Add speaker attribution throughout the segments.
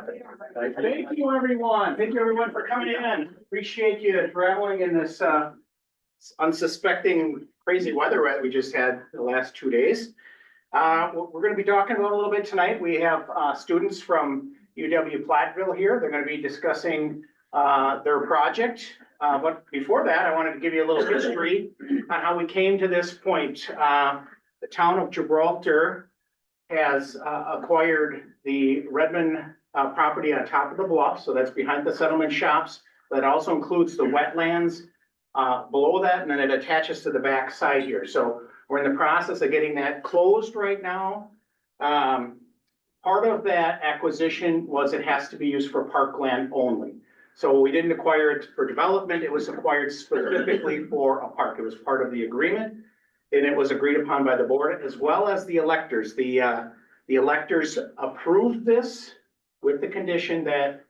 Speaker 1: Thank you, everyone. Thank you, everyone, for coming in. Appreciate you traveling in this unsuspecting crazy weather that we just had the last 2 days. We're going to be talking about a little bit tonight. We have students from UW-Platteville here. They're going to be discussing their project. But before that, I wanted to give you a little history on how we came to this point. The town of Gibraltar has acquired the Redmond property on top of the bluff, so that's behind the settlement shops. That also includes the wetlands below that, and then it attaches to the back side here. So we're in the process of getting that closed right now. Part of that acquisition was it has to be used for parkland only. So we didn't acquire it for development, it was acquired specifically for a park. It was part of the agreement, and it was agreed upon by the board as well as the electors. The electors approved this with the condition that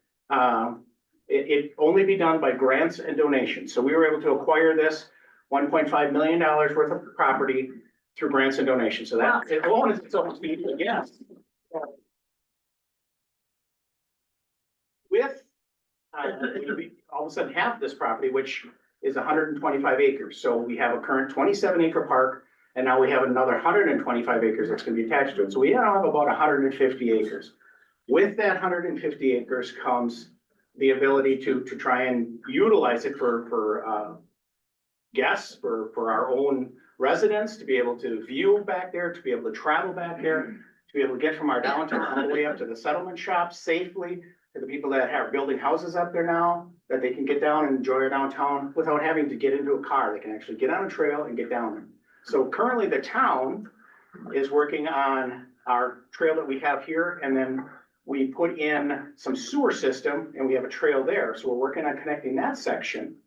Speaker 1: it only be done by grants and donations. So we were able to acquire this $1.5 million worth of property through grants and donations. So that it alone is its own speed, yes. With we all of a sudden have this property, which is 125 acres. So we have a current 27-acre park, and now we have another 125 acres that's going to be attached to it. So we now have about 150 acres. With that 150 acres comes the ability to try and utilize it for guests, for our own residents, to be able to view back there, to be able to travel back there, to be able to get from our downtown all the way up to the settlement shops safely, to the people that are building houses up there now, that they can get down and enjoy our downtown without having to get into a car. They can actually get on a trail and get down there. So currently the town is working on our trail that we have here, and then we put in some sewer system and we have a trail there. So we're working on connecting that section.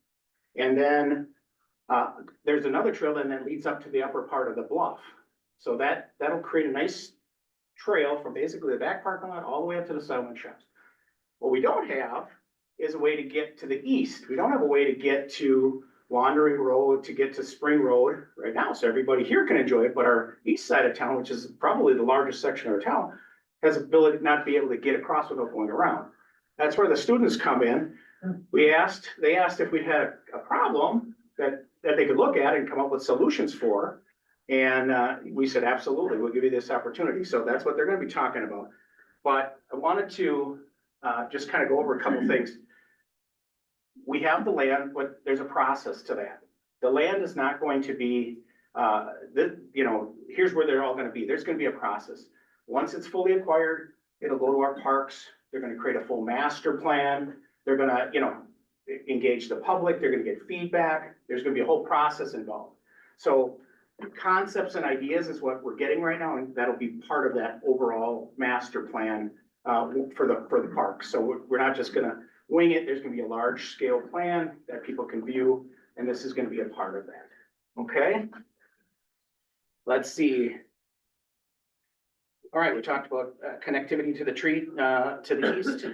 Speaker 1: And then there's another trail that leads up to the upper part of the bluff. So that'll create a nice trail from basically the back parking lot all the way up to the settlement shops. What we don't have is a way to get to the east. We don't have a way to get to Wandering Road, to get to Spring Road right now. So everybody here can enjoy it, but our east side of town, which is probably the largest section of our town, has ability to not be able to get across without going around. That's where the students come in. They asked if we had a problem that they could look at and come up with solutions for. And we said, absolutely, we'll give you this opportunity. So that's what they're going to be talking about. But I wanted to just kind of go over a couple things. We have the land, but there's a process to that. The land is not going to be, here's where they're all going to be. There's going to be a process. Once it's fully acquired, it'll go to our parks. They're going to create a full master plan. They're going to, engage the public. They're going to get feedback. There's going to be a whole process involved. So concepts and ideas is what we're getting right now, and that'll be part of that overall master plan for the park. So we're not just going to wing it. There's going to be a large scale plan that people can view, and this is going to be a part of that. Okay. Let's see. All right, we talked about connectivity to the tree, to the east.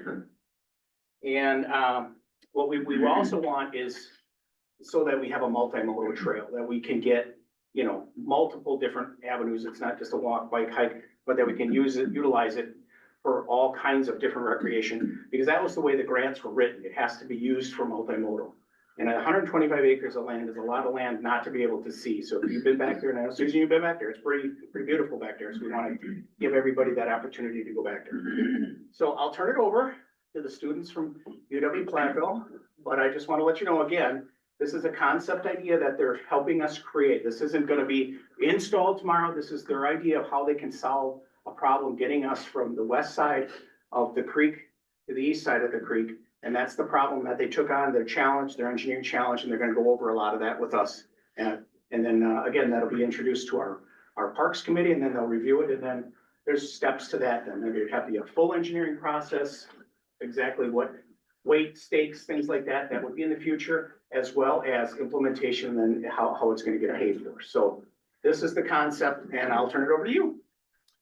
Speaker 1: And what we also want is so that we have a multimodal trail, that we can get, multiple different avenues. It's not just a walk, bike, hike, but that we can utilize it for all kinds of different recreation, because that was the way the grants were written. It has to be used for multimodal. And 125 acres of land is a lot of land not to be able to see. So if you've been back there, and I know Susan, you've been back there, it's pretty beautiful back there. So we want to give everybody that opportunity to go back there. So I'll turn it over to the students from UW-Platteville, but I just want to let you know again, this is a concept idea that they're helping us create. This isn't going to be installed tomorrow. This is their idea of how they can solve a problem getting us from the west side of the creek to the east side of the creek. And that's the problem that they took on, their challenge, their engineering challenge, and they're going to go over a lot of that with us. And then again, that'll be introduced to our Parks Committee, and then they'll review it. And then there's steps to that. Then there'll have to be a full engineering process, exactly what weight, stakes, things like that, that would be in the future, as well as implementation and how it's going to get paid for. So this is the concept, and I'll turn it over to you.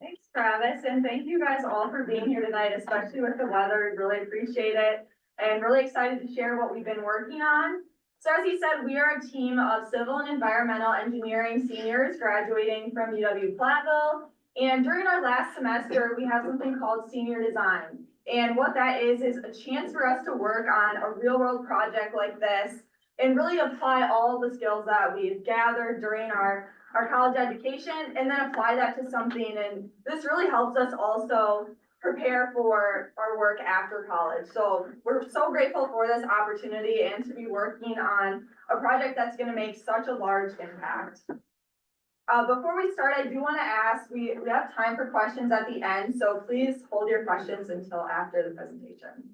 Speaker 2: Thanks, Travis, and thank you guys all for being here tonight, especially with the weather. We really appreciate it, and really excited to share what we've been working on. So as he said, we are a team of civil and environmental engineering seniors graduating from UW-Platteville, and during our last semester, we have something called senior design. And what that is a chance for us to work on a real world project like this and really apply all the skills that we've gathered during our college education and then apply that to something. And this really helps us also prepare for our work after college. So we're so grateful for this opportunity and to be working on a project that's going to make such a large impact. Before we start, I do want to ask, we have time for questions at the end, so please hold your questions until after the presentation.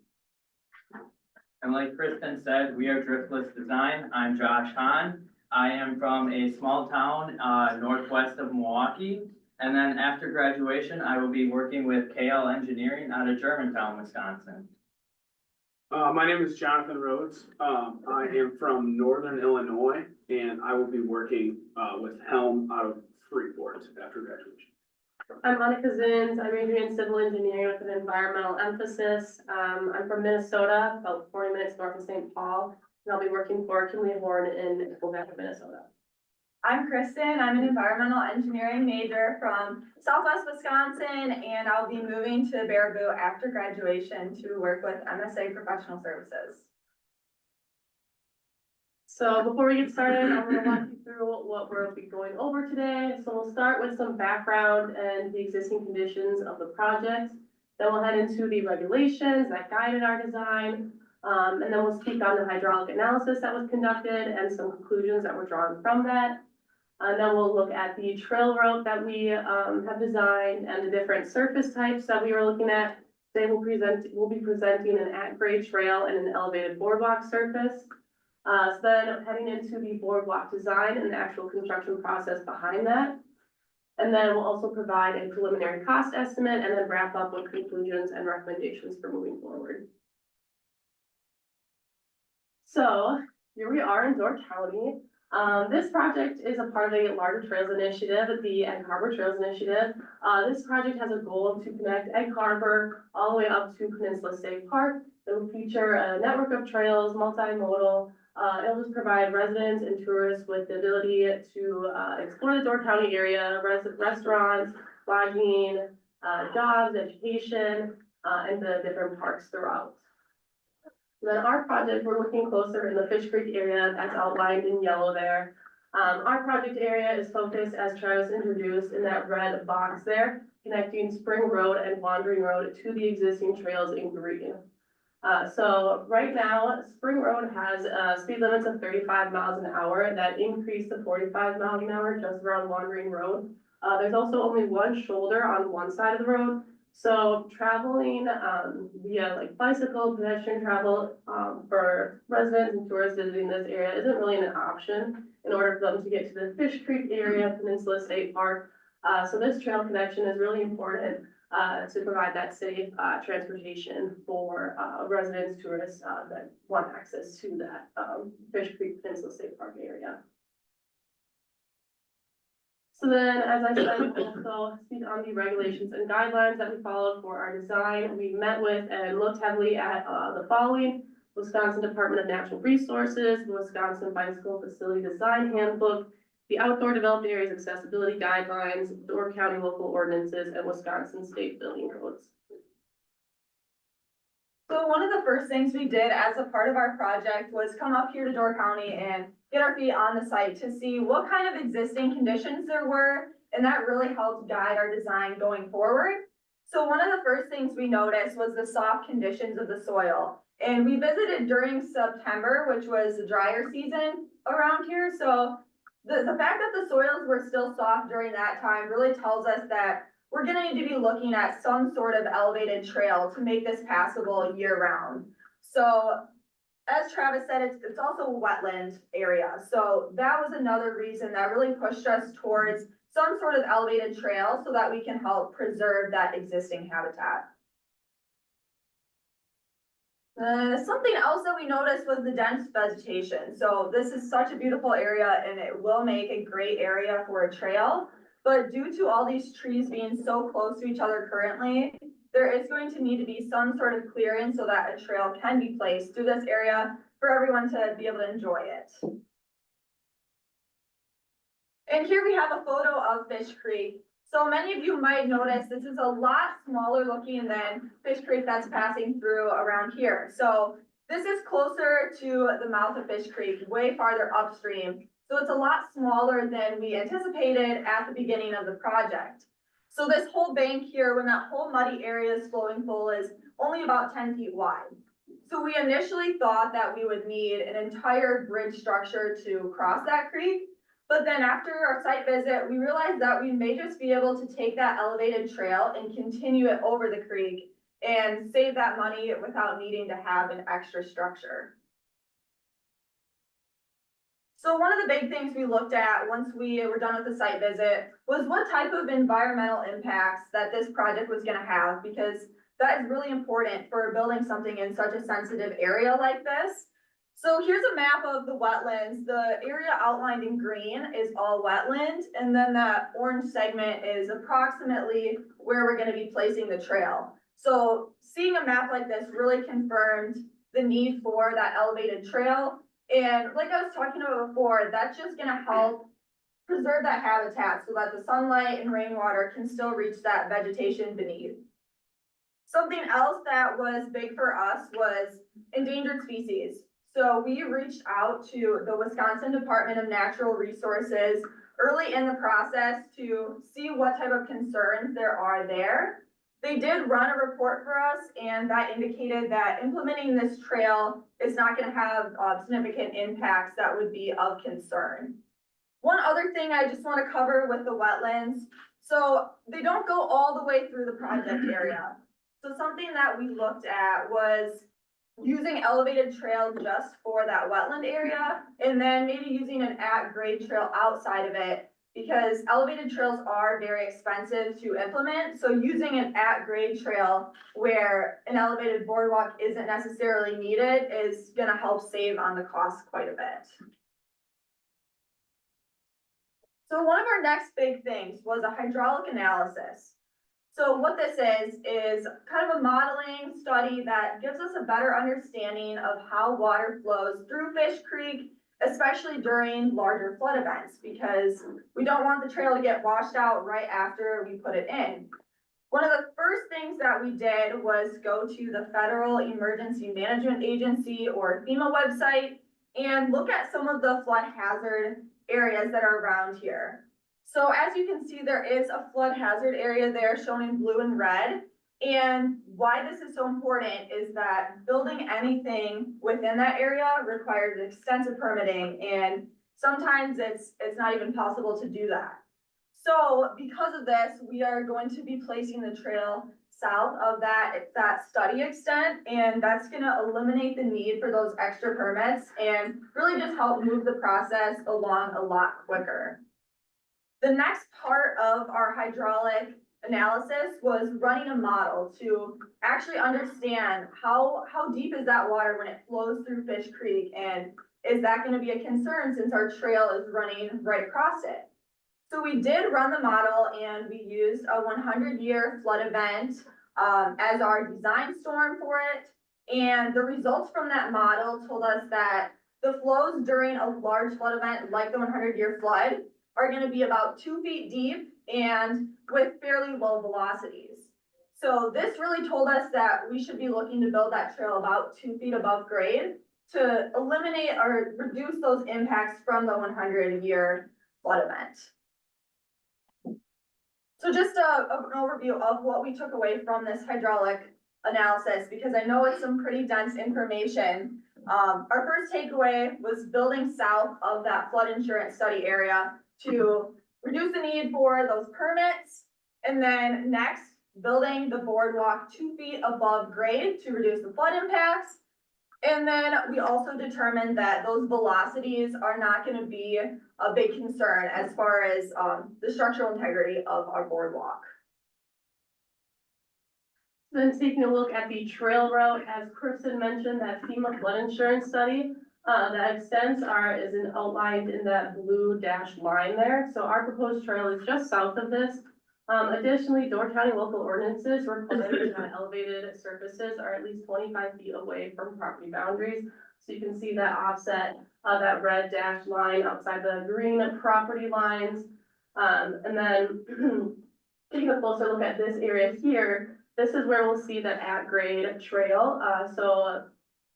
Speaker 3: And like Kristen said, we are Driftless Design. I'm Josh Hahn. I am from a small town northwest of Milwaukee. And then after graduation, I will be working with KL Engineering out of Germantown, Wisconsin.
Speaker 4: My name is Jonathan Rhodes. I am from Northern Illinois, and I will be working with Helm out of Freeport after graduation.
Speaker 5: I'm Monica Zins. I'm majoring in civil engineering with an environmental emphasis. I'm from Minnesota, about 40 minutes north of St. Paul, and I'll be working for Kimley Horn in Quebec, Minnesota.
Speaker 2: I'm Kristen. I'm an environmental engineering major from Southwest Wisconsin, and I'll be moving to Baraboo after graduation to work with MSA Professional Services.
Speaker 5: So before we get started, I'm going to walk you through what we'll be going over today. So we'll start with some background and the existing conditions of the project. Then we'll head into the regulations that guided our design. And then we'll speak on the hydraulic analysis that was conducted and some conclusions that were drawn from that. And then we'll look at the trail route that we have designed and the different surface types that we were looking at. Today we'll be presenting an at-grade trail and an elevated boardwalk surface. So then heading into the boardwalk design and the actual construction process behind that. And then we'll also provide a preliminary cost estimate and then wrap up with conclusions and recommendations for moving forward. So here we are in Door County. This project is a part of a larger trails initiative, the Egg Harbor Trails Initiative. This project has a goal to connect Egg Harbor all the way up to Peninsula State Park. It will feature a network of trails, multimodal. It'll just provide residents and tourists with the ability to explore the Door County area, restaurants, lodging, jobs, education, and the different parks throughout. Then our project, we're looking closer in the Fish Creek area that's outlined in yellow there. Our project area is focused, as Travis introduced, in that red box there, connecting Spring Road and Wandering Road to the existing trails in green. So right now, Spring Road has speed limits of 35 miles an hour that increase to 45 miles an hour just around Wandering Road. There's also only one shoulder on one side of the road. So traveling via like bicycle, pedestrian travel for residents and tourists visiting this area isn't really an option in order for them to get to the Fish Creek area, Peninsula State Park. So this trail connection is really important to provide that safe transportation for residents, tourists that want access to that Fish Creek Peninsula State Park area. So then, as I said, also speak on the regulations and guidelines that we followed for our design. We met with and looked heavily at the following: Wisconsin Department of Natural Resources, the Wisconsin Bicycle Facility Design Handbook, the Outdoor Developed Areas Accessibility Guidelines, Door County local ordinances, and Wisconsin state building codes.
Speaker 2: So one of the first things we did as a part of our project was come up here to Door County and get our feet on the site to see what kind of existing conditions there were, and that really helped guide our design going forward. So one of the first things we noticed was the soft conditions of the soil. And we visited during September, which was the drier season around here. So the fact that the soils were still soft during that time really tells us that we're gonna need to be looking at some sort of elevated trail to make this passable year round. So as Travis said, it's also a wetland area. So that was another reason that really pushed us towards some sort of elevated trail so that we can help preserve that existing habitat. Something else that we noticed was the dense vegetation. So this is such a beautiful area and it will make a great area for a trail. But due to all these trees being so close to each other currently, there is going to need to be some sort of clearance so that a trail can be placed through this area for everyone to be able to enjoy it. And here we have a photo of Fish Creek. So many of you might notice this is a lot smaller looking than Fish Creek that's passing through around here. So this is closer to the mouth of Fish Creek, way farther upstream. So it's a lot smaller than we anticipated at the beginning of the project. So this whole bank here, when that whole muddy area is flowing full, is only about 10 feet wide. So we initially thought that we would need an entire bridge structure to cross that creek. But then after our site visit, we realized that we may just be able to take that elevated trail and continue it over the creek and save that money without needing to have an extra structure. So one of the big things we looked at once we were done with the site visit was what type of environmental impacts that this project was going to have, because that is really important for building something in such a sensitive area like this. So here's a map of the wetlands. The area outlined in green is all wetland, and then that orange segment is approximately where we're going to be placing the trail. So seeing a map like this really confirmed the need for that elevated trail. And like I was talking about before, that's just going to help preserve that habitat so that the sunlight and rainwater can still reach that vegetation beneath. Something else that was big for us was endangered species. So we reached out to the Wisconsin Department of Natural Resources early in the process to see what type of concerns there are there. They did run a report for us, and that indicated that implementing this trail is not going to have significant impacts that would be of concern. One other thing I just want to cover with the wetlands. So they don't go all the way through the project area. So something that we looked at was using elevated trail just for that wetland area, and then maybe using an at-grade trail outside of it, because elevated trails are very expensive to implement. So using an at-grade trail where an elevated boardwalk isn't necessarily needed is going to help save on the cost quite a bit. So one of our next big things was a hydraulic analysis. So what this is kind of a modeling study that gives us a better understanding of how water flows through Fish Creek, especially during larger flood events, because we don't want the trail to get washed out right after we put it in. One of the first things that we did was go to the Federal Emergency Management Agency, or FEMA, website and look at some of the flood hazard areas that are around here. So as you can see, there is a flood hazard area there shown in blue and red. And why this is so important is that building anything within that area requires extensive permitting, and sometimes it's not even possible to do that. So because of this, we are going to be placing the trail south of that study extent, and that's going to eliminate the need for those extra permits and really just help move the process along a lot quicker. The next part of our hydraulic analysis was running a model to actually understand how deep is that water when it flows through Fish Creek, and is that going to be a concern since our trail is running right across it. So we did run the model, and we used a 100-year flood event as our design storm for it. And the results from that model told us that the flows during a large flood event like the 100-year flood are going to be about 2 feet deep and with fairly low velocities. So this really told us that we should be looking to build that trail about 2 feet above grade to eliminate or reduce those impacts from the 100-year flood event. So just an overview of what we took away from this hydraulic analysis, because I know it's some pretty dense information. Our first takeaway was building south of that flood insurance study area to reduce the need for those permits. And then next, building the boardwalk 2 feet above grade to reduce the flood impacts. And then we also determined that those velocities are not going to be a big concern as far as the structural integrity of our boardwalk.
Speaker 5: Then taking a look at the trail route, as Kristen mentioned, that FEMA flood insurance study, that extents is outlined in that blue dashed line there. So our proposed trail is just south of this. Additionally, Door County local ordinances require that elevated surfaces are at least 25 feet away from property boundaries. So you can see that offset of that red dashed line outside the green property lines. And then taking a closer look at this area here, this is where we'll see the at-grade trail. So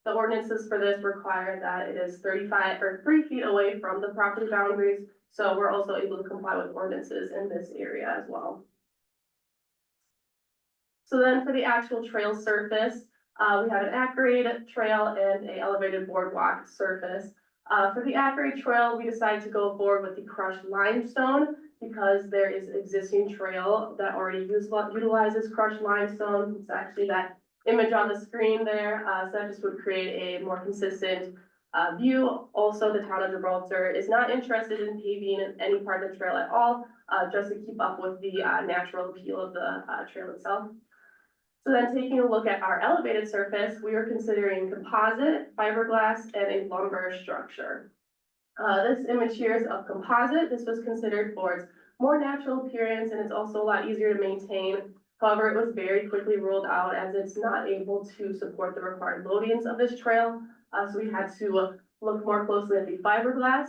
Speaker 5: the ordinances for this require that it is 35 or 3 feet away from the property boundaries. So we're also able to comply with ordinances in this area as well. So then for the actual trail surface, we have an at-grade trail and a elevated boardwalk surface. For the at-grade trail, we decided to go forward with the crushed limestone because there is existing trail that already utilizes crushed limestone. It's actually that image on the screen there, so that just would create a more consistent view. Also, the town of Gibraltar is not interested in paving any part of the trail at all, just to keep up with the natural appeal of the trail itself. So then taking a look at our elevated surface, we are considering composite, fiberglass, and a lumber structure. This image here is of composite. This was considered for its more natural appearance, and it's also a lot easier to maintain. However, it was very quickly ruled out as it's not able to support the required loadings of this trail. So we had to look more closely at the fiberglass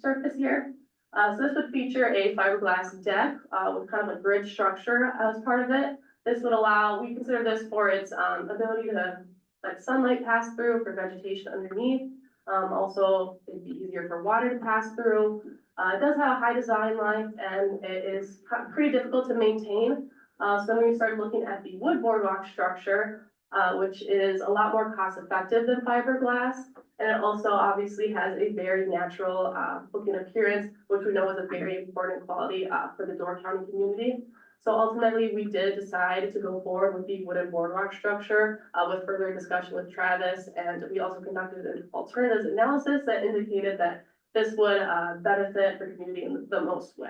Speaker 5: surface here. So this would feature a fiberglass deck with kind of a bridge structure as part of it. This would allow, we consider this for its ability to let sunlight pass through for vegetation underneath. Also, it'd be easier for water to pass through. It does have a high design life and it is pretty difficult to maintain. So then we started looking at the wood boardwalk structure, which is a lot more cost effective than fiberglass. And it also obviously has a very natural looking appearance, which we know is a very important quality for the Door County community. So ultimately, we did decide to go forward with the wooden boardwalk structure with further discussion with Travis. And we also conducted an alternatives analysis that indicated that this would benefit the community in the most way.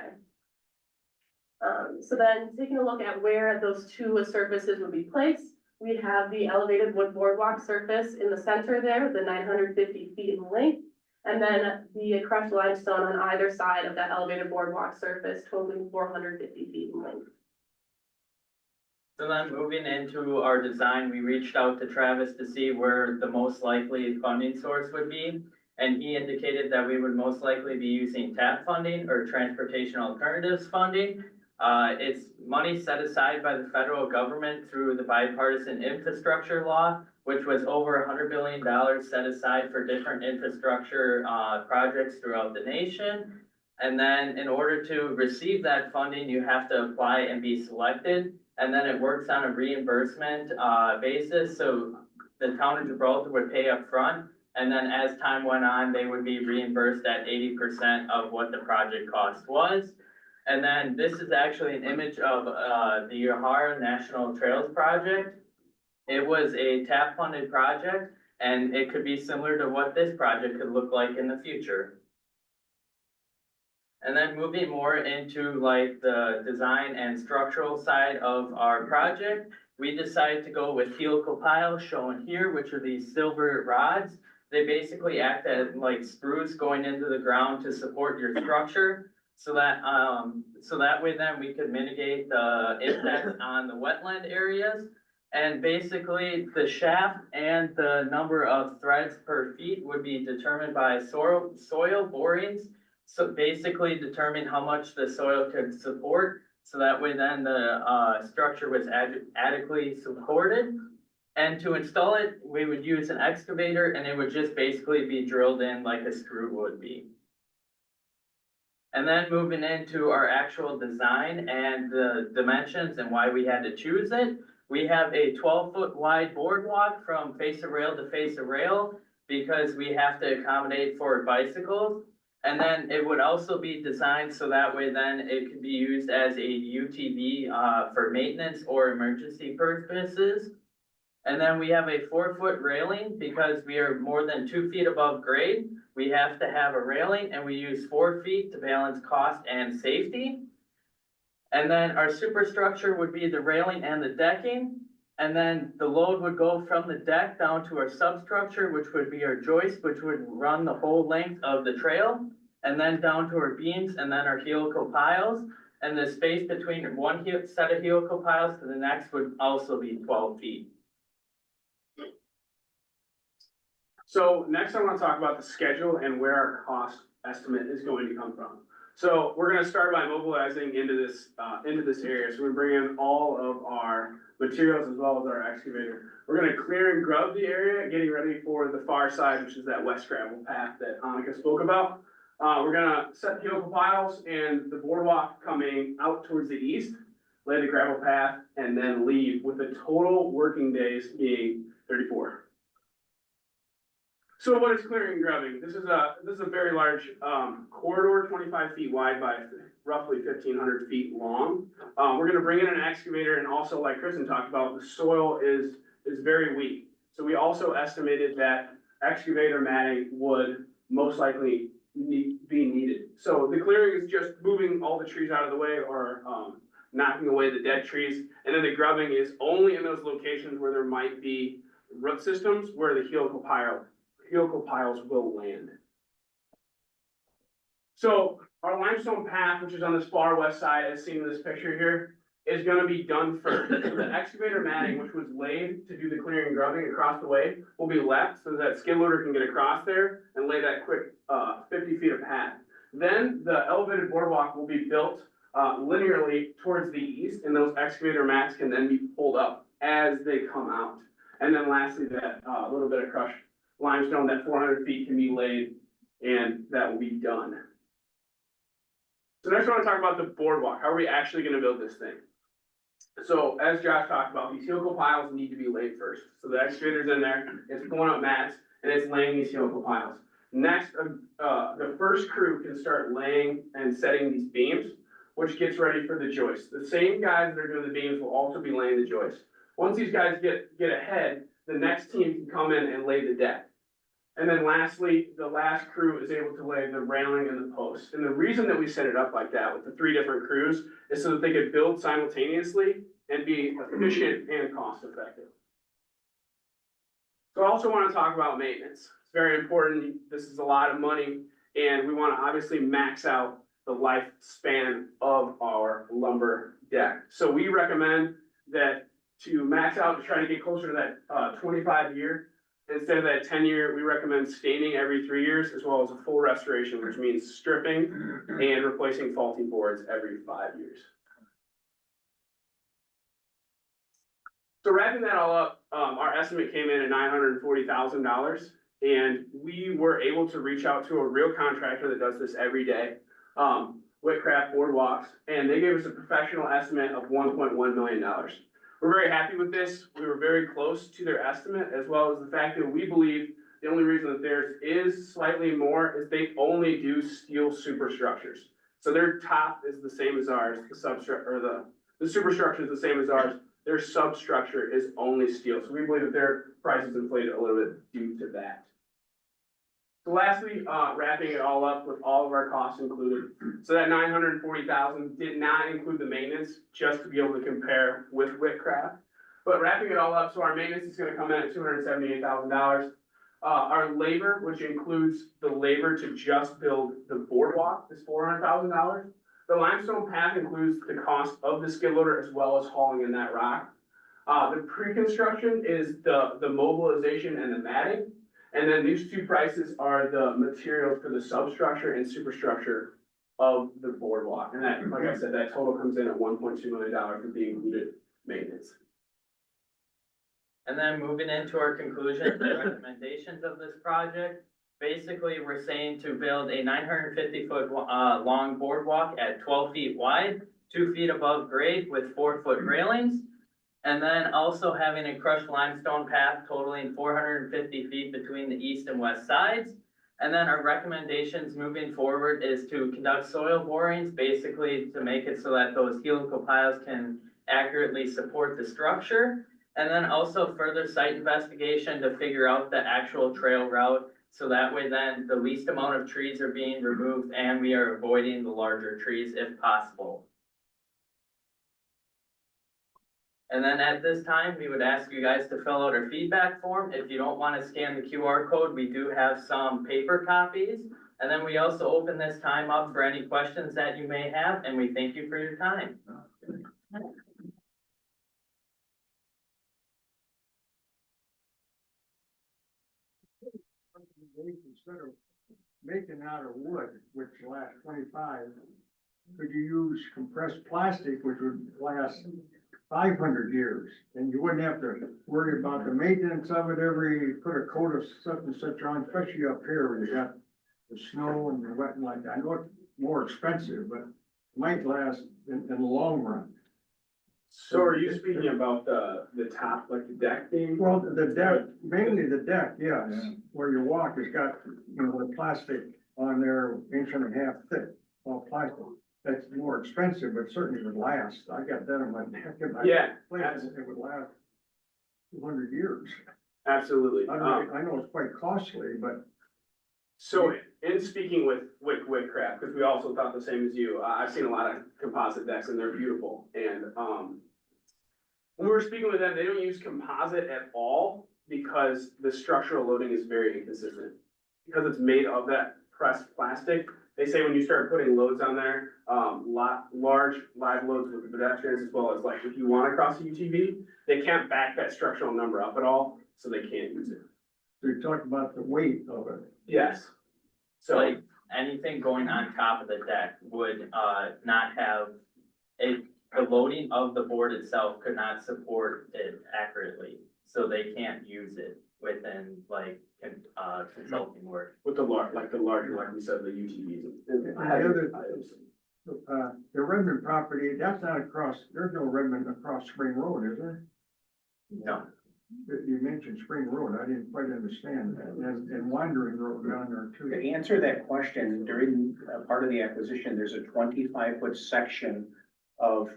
Speaker 5: So then taking a look at where those two surfaces would be placed, we have the elevated wood boardwalk surface in the center there, the 950 feet in length, and then the crushed limestone on either side of that elevated boardwalk surface, totaling 450 feet in length.
Speaker 3: So then moving into our design, we reached out to Travis to see where the most likely funding source would be. And he indicated that we would most likely be using TAP funding or transportation alternatives funding. It's money set aside by the federal government through the bipartisan infrastructure law, which was over $100 billion set aside for different infrastructure projects throughout the nation. And then in order to receive that funding, you have to apply and be selected. And then it works on a reimbursement basis. So the town of Gibraltar would pay up front. And then as time went on, they would be reimbursed at 80% of what the project cost was. And then this is actually an image of the Yahara National Trails Project. It was a TAP funded project, and it could be similar to what this project could look like in the future. And then moving more into like the design and structural side of our project, we decided to go with helical piles shown here, which are these silver rods. They basically act as like screws going into the ground to support your structure. So that way then we could mitigate the impact on the wetland areas. And basically the shaft and the number of threads per feet would be determined by soil borings. So basically determine how much the soil could support. So that way then the structure was adequately supported. And to install it, we would use an excavator and it would just basically be drilled in like a screw would be. And then moving into our actual design and the dimensions and why we had to choose it. We have a 12-foot wide boardwalk from face of rail to face of rail because we have to accommodate for bicycles. And then it would also be designed so that way then it could be used as a UTV for maintenance or emergency purposes. And then we have a 4-foot railing because we are more than 2 feet above grade. We have to have a railing and we use 4 feet to balance cost and safety. And then our superstructure would be the railing and the decking. And then the load would go from the deck down to our substructure, which would be our joist, which would run the whole length of the trail. And then down to our beams and then our helical piles. And the space between one set of helical piles to the next would also be 12 feet.
Speaker 4: So next I want to talk about the schedule and where our cost estimate is going to come from. So we're gonna start by mobilizing into this area. So we bring in all of our materials as well as our excavator. We're gonna clear and grub the area, getting ready for the far side, which is that west gravel path that Annika spoke about. We're gonna set the helical piles and the boardwalk coming out towards the east, lay the gravel path, and then leave with the total working days being 34. So what is clearing and grubbing? This is a very large corridor, 25 feet wide by roughly 1,500 feet long. We're gonna bring in an excavator, and also, like Kristen talked about, the soil is very weak. So we also estimated that excavator matting would most likely be needed. So the clearing is just moving all the trees out of the way, or knocking away the dead trees. And then the grubbing is only in those locations where there might be root systems where the helical piles will land. So our limestone path, which is on this far west side, as seen in this picture here, is gonna be done first. So the excavator matting, which was laid to do the clearing and grubbing across the way, will be left so that skid loader can get across there and lay that quick 50 feet of path. Then the elevated boardwalk will be built linearly towards the east, and those excavator mats can then be pulled up as they come out. And then lastly, that little bit of crushed limestone, that 400 feet can be laid, and that will be done. So next I want to talk about the boardwalk. How are we actually going to build this thing? So as Josh talked about, these helical piles need to be laid first. So the excavator's in there, it's pulling up mats, and it's laying these helical piles. Next, the first crew can start laying and setting these beams, which gets ready for the joists. The same guys that are doing the beams will also be laying the joists. Once these guys get ahead, the next team can come in and lay the deck. And then lastly, the last crew is able to lay the railing and the posts. And the reason that we set it up like that with the 3 different crews is so that they could build simultaneously and be efficient and cost effective. So I also want to talk about maintenance. It's very important. This is a lot of money, and we want to obviously max out the lifespan of our lumber deck. So we recommend that to max out, to try to get closer to that 25-year, instead of that 10-year, we recommend staining every 3 years, as well as a full restoration, which means stripping and replacing faulty boards every 5 years. So wrapping that all up, our estimate came in at $940,000, and we were able to reach out to a real contractor that does this every day, Whitcraft Boardwalks, and they gave us a professional estimate of $1.1 million. We're very happy with this. We were very close to their estimate, as well as the fact that we believe the only reason that theirs is slightly more is they only do steel superstructures. So their top is the same as ours, the superstructure is the same as ours. Their substructure is only steel. So we believe that their price is inflated a little bit due to that. So lastly, wrapping it all up with all of our costs included. So that $940,000 did not include the maintenance, just to be able to compare with Whitcraft. But wrapping it all up, so our maintenance is gonna come in at $278,000. Our labor, which includes the labor to just build the boardwalk, is $400,000. The limestone path includes the cost of the skid loader as well as hauling in that rock. The pre-construction is the mobilization and the matting. And then these 2 prices are the materials for the substructure and superstructure of the boardwalk. And that, like I said, that total comes in at $1.2 million for the included maintenance.
Speaker 3: And then moving into our conclusions and recommendations of this project, basically we're saying to build a 950-foot long boardwalk at 12 feet wide, 2 feet above grade with 4-foot railings. And then also having a crushed limestone path totaling 450 feet between the east and west sides. And then our recommendations moving forward is to conduct soil borings, basically to make it so that those helical piles can accurately support the structure. And then also further site investigation to figure out the actual trail route. So that way then the least amount of trees are being removed and we are avoiding the larger trees if possible. And then at this time, we would ask you guys to fill out our feedback form. If you don't want to scan the QR code, we do have some paper copies. And then we also open this time up for any questions that you may have, and we thank you for your time.
Speaker 6: making out of wood, which lasts 25, could you use compressed plastic, which would last 500 years? And you wouldn't have to worry about the maintenance of it put a coat of such and such on, especially up here where you got the snow and the wet and like that. I know it's more expensive, but it might last in the long run.
Speaker 4: So are you speaking about the top, like the deck being?
Speaker 6: Well, the deck, mainly the deck, yes, where you walk, it's got, the plastic on there, inch and a half thick, all plastic. That's more expensive, but certainly would last. I got that on my deck in my
Speaker 4: Yeah,
Speaker 6: place, and it would last 200 years.
Speaker 4: absolutely.
Speaker 6: I know it's quite costly, but
Speaker 4: So in speaking with Whitcraft, because we also thought the same as you, I've seen a lot of composite decks and they're beautiful. And when we were speaking with them, they don't use composite at all because the structural loading is very inconsistent. Because it's made of that pressed plastic, they say when you start putting loads on there, large live loads with the pedestrians as well as like if you want to cross a UTV, they can't back that structural number up at all, so they can't use it.
Speaker 6: we talked about the weight of it.
Speaker 4: Yes. So
Speaker 3: Like, anything going on top of the deck would, not have, the loading of the board itself could not support it accurately. So they can't use it within like, consulting work.
Speaker 4: with the larger, like we said, the UTVs.
Speaker 6: And the other, the Redmond property, that's not across, there's no Redmond across Spring Road, is there?
Speaker 3: No,
Speaker 6: You mentioned Spring Road, I didn't quite understand that, and Wandering Road down there
Speaker 1: To
Speaker 6: too.
Speaker 1: answer that question, during part of the acquisition, there's a 25-foot section of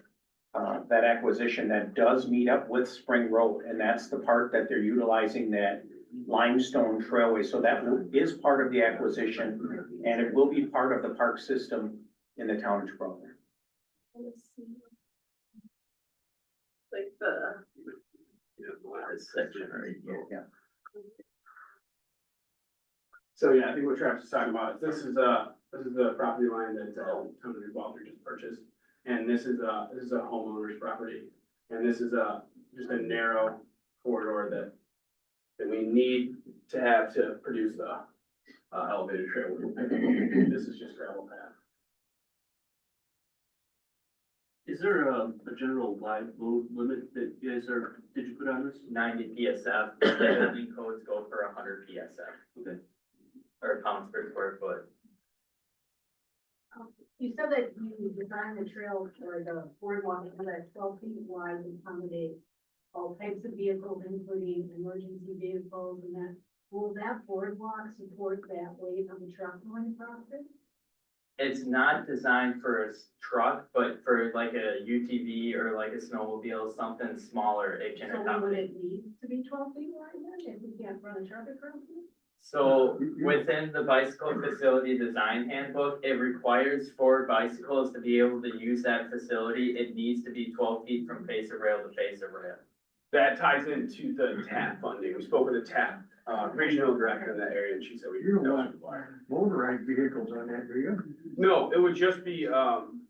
Speaker 1: that acquisition that does meet up with Spring Road, and that's the part that they're utilizing, that limestone trailway. So that is part of the acquisition, and it will be part of the park system in the town of Gibraltar.
Speaker 5: Like the,
Speaker 3: this section right here.
Speaker 1: Yeah.
Speaker 4: So yeah, I think what Travis is talking about, this is the property line that town of Gibraltar just purchased. And this is a homeowner's property. And this is just a narrow corridor that we need to have to produce the elevated trail. This is just gravel path.
Speaker 7: Is there a general live load limit that you guys did you put on this?
Speaker 3: 90 PSF, the building codes go for 100 PSF.
Speaker 7: Okay.
Speaker 3: Or pounds per square foot.
Speaker 8: You said that you designed the trail or the boardwalk so that 12 feet wide to accommodate all types of vehicles, including emergency vehicles and that. Will that boardwalk support that weight of the truck going across it?
Speaker 3: It's not designed for a truck, but for like a UTV or like a snowmobile, something smaller, it can
Speaker 8: So would
Speaker 3: accommodate.
Speaker 8: it need to be 12 feet wide then, if we can't run a truck across it?
Speaker 3: So within the bicycle facility design handbook, it requires for bicycles to be able to use that facility, it needs to be 12 feet from face of rail to face of rail.
Speaker 4: That ties into the TAP funding. We spoke with the TAP regional director in that area and she said we.
Speaker 6: You don't
Speaker 4: that was
Speaker 6: want
Speaker 4: required.
Speaker 6: motorized vehicles on that, do you?
Speaker 4: No, it would just be town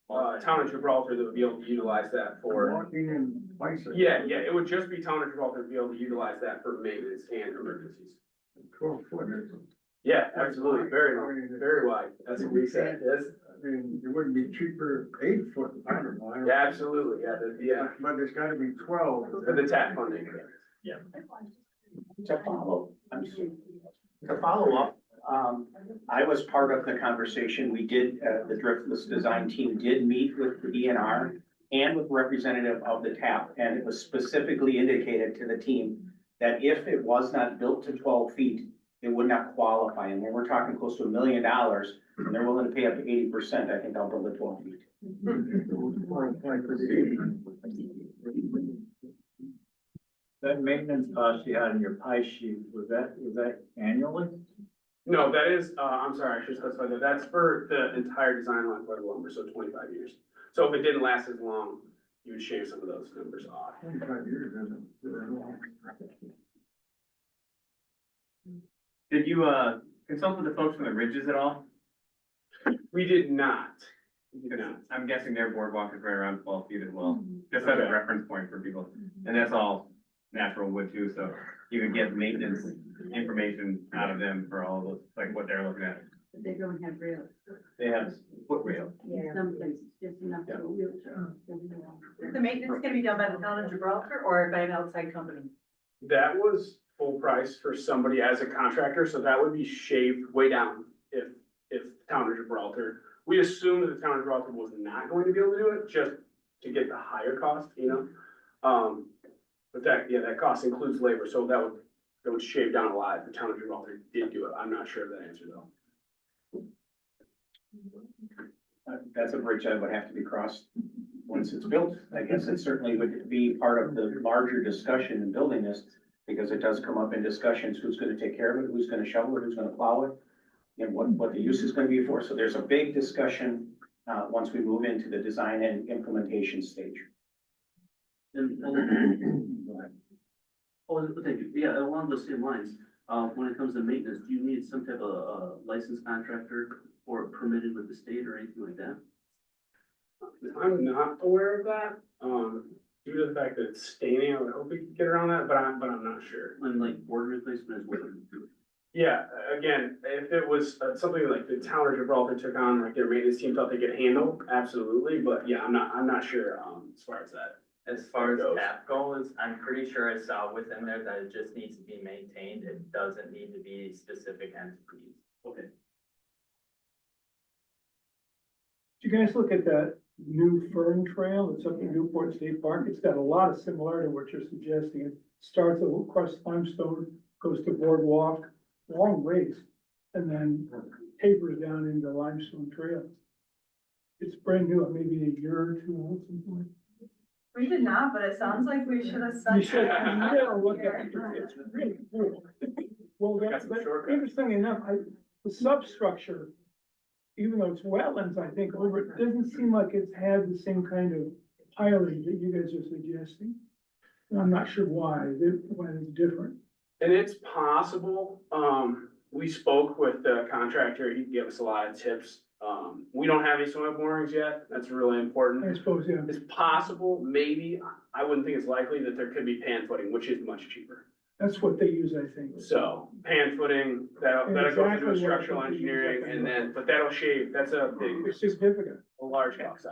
Speaker 4: of Gibraltar that would be able to utilize that for.
Speaker 6: Walking and bicycling.
Speaker 4: Yeah, it would just be town of Gibraltar to be able to utilize that for maintenance and emergencies.
Speaker 6: 12 foot.
Speaker 4: Yeah, absolutely, very long, very wide, that's what we said, yes,
Speaker 6: I mean, it wouldn't be cheaper 8 foot, I don't know. I don't-
Speaker 4: yeah, absolutely, yeah,
Speaker 6: But it's gotta be 12.
Speaker 4: the TAP funding.
Speaker 1: To follow up, I was part of the conversation. We did, the Driftless design team did meet with the DNR and with representative of the TAP, and it was specifically indicated to the team that if it was not built to 12 feet, it would not qualify. And when we're talking close to $1 million, and they're willing to pay up to 80%, I think I'll build it 12 feet.
Speaker 9: That maintenance cost you had in your pie sheet, was that annually?
Speaker 4: No, that is, I'm sorry, I should specify that, that's for the entire design life of the lumber, so 25 years. So if it didn't last as long, you would shave some of those numbers off.
Speaker 6: 25 years isn't very long.
Speaker 10: Did you, consult with the folks from the Ridges at all?
Speaker 4: We did not. We did not.
Speaker 10: I'm guessing their boardwalk is right around 12 feet as well, just as a
Speaker 4: Okay.
Speaker 10: reference point for people. And that's all natural wood too, so you could get maintenance information out of them for all of those, like what they're looking at.
Speaker 8: But they don't have rails.
Speaker 10: They have foot rail.
Speaker 8: In some places, just enough for a wheelchair.
Speaker 11: The maintenance can be done by the town of Gibraltar or by an outside company?
Speaker 4: That was full price for somebody as a contractor, so that would be shaved way down if the town of Gibraltar. We assumed that the town of Gibraltar was not going to be able to do it, just to get the higher cost, you know? But that cost includes labor, so that would shave down a lot if the town of Gibraltar did do it. I'm not sure of that answer though.
Speaker 1: That's a bridge that would have to be crossed once it's built. I guess it certainly would be part of the larger discussion in building this, because it does come up in discussions, who's gonna take care of it, who's gonna shovel it, who's gonna plow it, and what the use is gonna be for. So there's a big discussion, once we move into the design and implementation stage.
Speaker 7: And, thank you. Yeah, along those same lines, when it comes to maintenance, do you need some type of, licensed contractor or permitted with the state or anything like that?
Speaker 4: I'm not aware of that, due to the fact that it's staining. I would hope we could get around that, but I'm not sure.
Speaker 7: And like board replacement as well?
Speaker 4: Yeah, again, if it was something like the town of Gibraltar took on, like their maintenance team thought they could handle, absolutely, but yeah, I'm not sure, as far as that.
Speaker 3: As far as that goes, I'm pretty sure I saw within there that it just needs to be maintained. It doesn't need to be specific entities.
Speaker 7: Okay.
Speaker 12: Did you guys look at that new Fern Trail that's up in Newport State Park? It's got a lot of similarity to what you're suggesting. It starts across limestone, goes to boardwalk, long ways, and then tapers down into limestone trail. It's brand new, maybe a year or two old, something like.
Speaker 2: We did not, but it sounds like we should have
Speaker 12: You
Speaker 2: spent.
Speaker 12: should, you gotta look at it, it's really cool. Well,
Speaker 4: Got
Speaker 12: that's,
Speaker 4: some
Speaker 12: but
Speaker 4: shortcuts.
Speaker 12: interestingly enough, the substructure, even though it's wetlands, I think, over, it doesn't seem like it's had the same kind of piling that you guys are suggesting. And I'm not sure why it's different.
Speaker 4: And it's possible, we spoke with the contractor, he gave us a lot of tips. We don't have any soil borings yet, that's really important.
Speaker 12: I suppose, yeah.
Speaker 4: It's possible, maybe, I wouldn't think it's likely that there could be pan footing, which is much cheaper.
Speaker 12: That's what they use, I think.
Speaker 4: So, pan footing, that'll go
Speaker 12: Exactly
Speaker 4: through a
Speaker 12: what
Speaker 4: structural
Speaker 12: I think you use
Speaker 4: engineering,
Speaker 12: up
Speaker 4: and
Speaker 12: in-
Speaker 4: then, but that'll shave, that's a big,
Speaker 12: It's significant.
Speaker 4: a large cost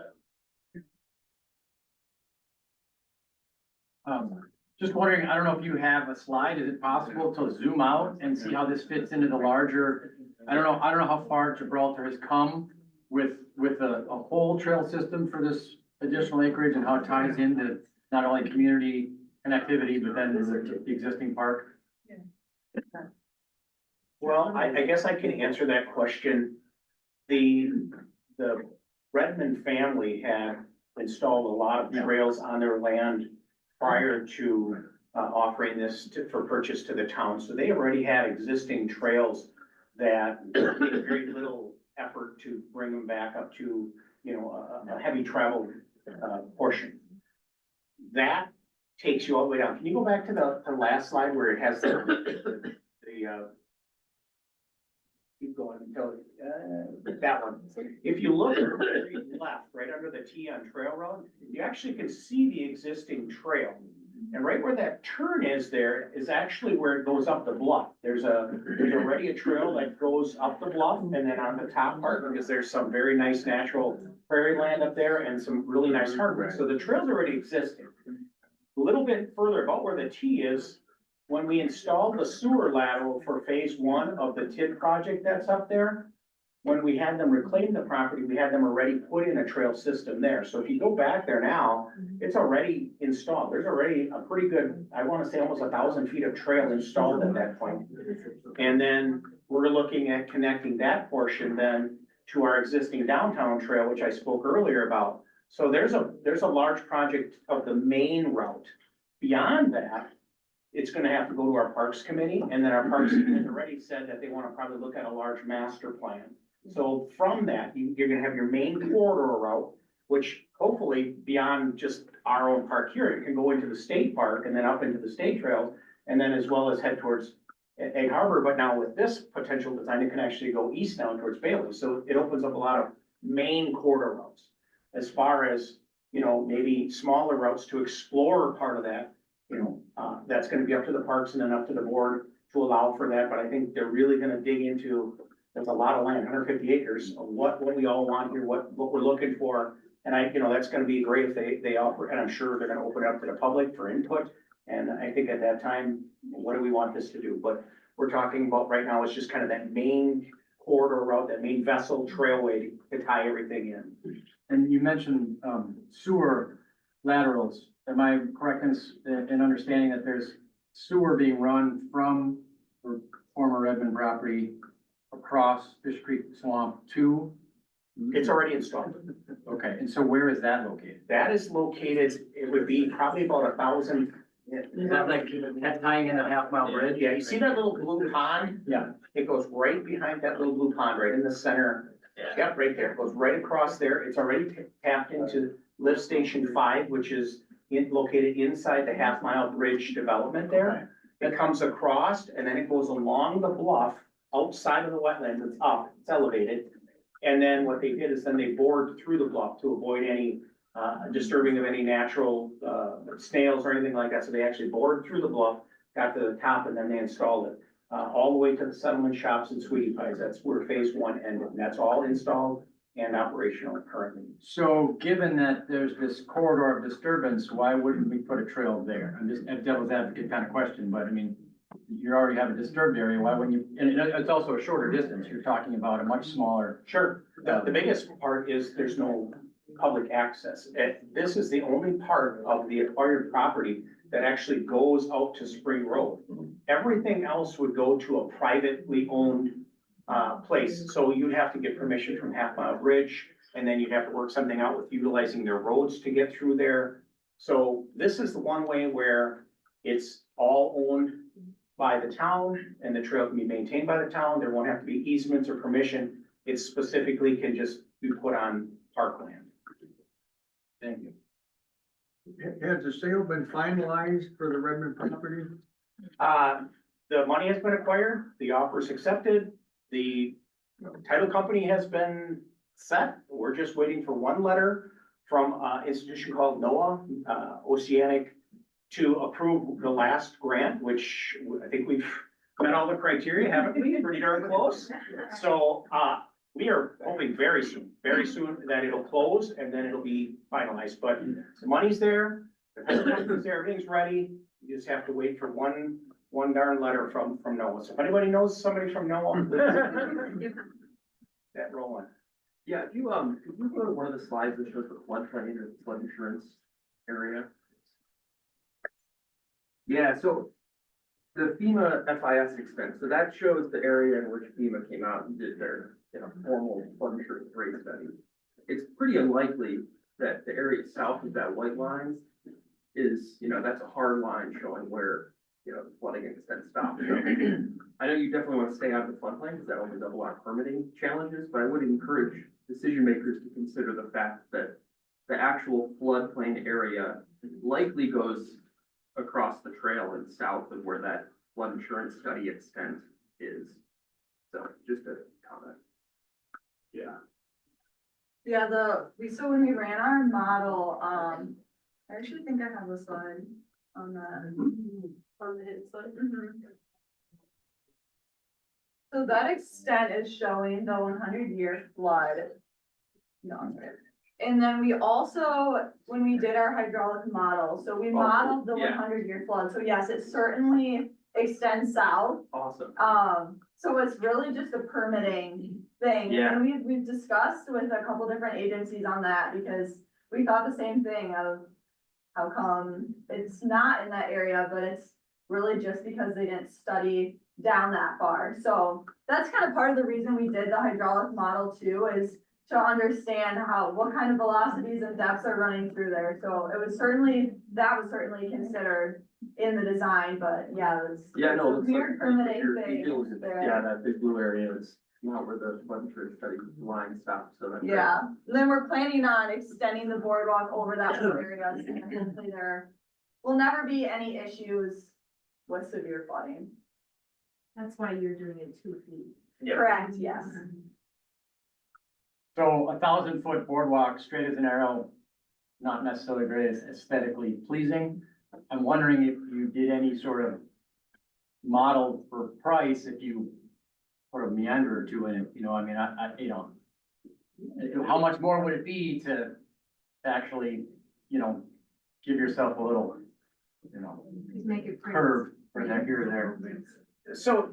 Speaker 4: item.
Speaker 13: Just wondering, I don't know if you have a slide, is it possible to zoom out and see how this fits into the larger? I don't know how far Gibraltar has come with a whole trail system for this additional acreage and how it ties into not only community connectivity, but then the existing park.
Speaker 1: Well, I guess I can answer that question. The Redmond family had installed a lot of trails on their land prior to offering this for purchase to the town. So they already had existing trails that made very little effort to bring them back up to, you know, a heavy travel portion. That takes you all the way down. Can you go back to the last slide where it has the keep going until, that one. If you look to the very left, right under the T on Trail Road, you actually can see the existing trail. And right where that turn is there is actually where it goes up the bluff. There's already a trail that goes up the bluff, and then on the top part, because there's some very nice natural prairie land up there and some really nice hardwood. So the trail's already existing. A little bit further about where the T is, when we installed the sewer lateral for phase 1 of the TID project that's up there, when we had them reclaim the property, we had them already put in a trail system there. So if you go back there now, it's already installed. There's already a pretty good, I want to say almost 1,000 feet of trail installed at that point. And then we're looking at connecting that portion then to our existing downtown trail, which I spoke earlier about. So there's a large project of the main route. Beyond that, it's gonna have to go to our Parks Committee, and then our Parks Committee already said that they wanna probably look at a large master plan. So from that, you're gonna have your main corridor route, which hopefully beyond just our own park here, it can go into the state park and then up into the state trails, and then as well as head towards Egg Harbor, but now with this potential design, it can actually go east now towards Bailey. So it opens up a lot of main corridor routes. As far as, you know, maybe smaller routes to explore part of that, you know, that's gonna be up to the parks and then up to the board to allow for that, but I think they're really gonna dig into, there's a lot of land, 150 acres, of what we all want here, what we're looking for. And that's gonna be great if they offer, and I'm sure they're gonna open it up to the public for input. And I think at that time, what do we want this to do? But we're talking about right now, it's just kind of that main corridor route, that main vessel trailway to tie everything in.
Speaker 13: And you mentioned, sewer laterals. Am I correct in understanding that there's sewer being run from the former Redmond property across Fish Creek Swamp to?
Speaker 1: It's already installed.
Speaker 13: Okay, and so where is that located?
Speaker 1: That is located, it would be probably about 1,000.
Speaker 13: Is that like tying in a half-mile bridge?
Speaker 1: Yeah, you see that little blue pond?
Speaker 13: Yeah.
Speaker 1: It goes right behind that little blue pond, right in the center. Yep, right there. It goes right across there. It's already tapped into lift station 5, which is located inside the half-mile bridge development there. It comes across and then it goes along the bluff outside of the wetlands. It's up, it's elevated. And then what they did is then they bored through the bluff to avoid any disturbing of any natural snails or anything like that. So they actually bored through the bluff, got to the top, and then they installed it all the way to the settlement shops and Sweetie Pies. That's where phase 1 ended. And that's all installed and operational currently.
Speaker 13: So given that there's this corridor of disturbance, why wouldn't we put a trail there? I'm just a devil's advocate kind of question, but I mean, you already have a disturbed area, why wouldn't you? And it's also a shorter distance. You're talking about a much smaller.
Speaker 1: Sure. The biggest part is there's no public access. This is the only part of the acquired property that actually goes out to Spring Road. Everything else would go to a privately owned place. So you'd have to get permission from Half Mile Bridge, and then you'd have to work something out with utilizing their roads to get through there. So this is the one way where it's all owned by the town, and the trail can be maintained by the town. There won't have to be easements or permission. It specifically can just be put on parkland.
Speaker 13: Thank you.
Speaker 6: Has the sale been finalized for the Redmond property?
Speaker 1: The money has been acquired, the offer is accepted, the title company has been set. We're just waiting for one letter from an institution called NOAA, Oceanic, to approve the last grant, which I think we've met all the criteria, haven't we? Pretty darn close. So, we are hoping very soon that it'll close and then it'll be finalized, but the money's there, the title company's there, everything's ready. You just have to wait for one darn letter from NOAA. So if anybody knows somebody from NOAA, please that rolling.
Speaker 7: Yeah, if you, could you go to one of the slides that shows the floodplain or flood insurance area? Yeah, so the FEMA FIS expense, so that shows the area in which FEMA came out and did their, formal flood insurance rate study. It's pretty unlikely that the area south of that white line is, that's a hard line showing where, the flooding extent stops. So I know you definitely want to stay out of the floodplain because that opens up a lot of permitting challenges, but I would encourage decision makers to consider the fact that the actual floodplain area likely goes across the trail and south of where that flood insurance study extent is. So just a comment.
Speaker 4: Yeah.
Speaker 2: Yeah, so when we ran our model, I actually think I have a slide on that.
Speaker 5: On the hidden slide.
Speaker 2: So that extent is showing the 100-year flood. And then we also, when we did our hydraulic model, so we modeled the
Speaker 7: yeah.
Speaker 2: 100-year flood. So yes, it certainly extends south.
Speaker 7: Awesome.
Speaker 2: So it's really just a permitting thing.
Speaker 7: Yeah.
Speaker 2: And we've discussed with a couple different agencies on that because we thought the same thing of how come it's not in that area, but it's really just because they didn't study down that far. So that's kind of part of the reason we did the hydraulic model too, is to understand what kind of velocities and depths are running through there. So that was certainly considered in the design, but yeah, it's
Speaker 7: Yeah, no,
Speaker 2: a weird permitting thing there.
Speaker 7: Yeah, that big blue area is not where the flood insurance study line stops, so that's.
Speaker 2: Yeah, and then we're planning on extending the boardwalk over that whole area, so hopefully there will never be any issues with severe flooding.
Speaker 8: That's why you're doing it 2 feet.
Speaker 7: Yeah.
Speaker 2: Correct, yes.
Speaker 13: So 1,000-foot boardwalk, straight as an arrow, not necessarily very aesthetically pleasing. I'm wondering if you did any sort of modeled for price if you put a meander or two in it, you know, I mean, you know, how much more would it be to actually, you know, give yourself a little, you know,
Speaker 8: Make it pretty.
Speaker 13: curve for that here or there?
Speaker 1: So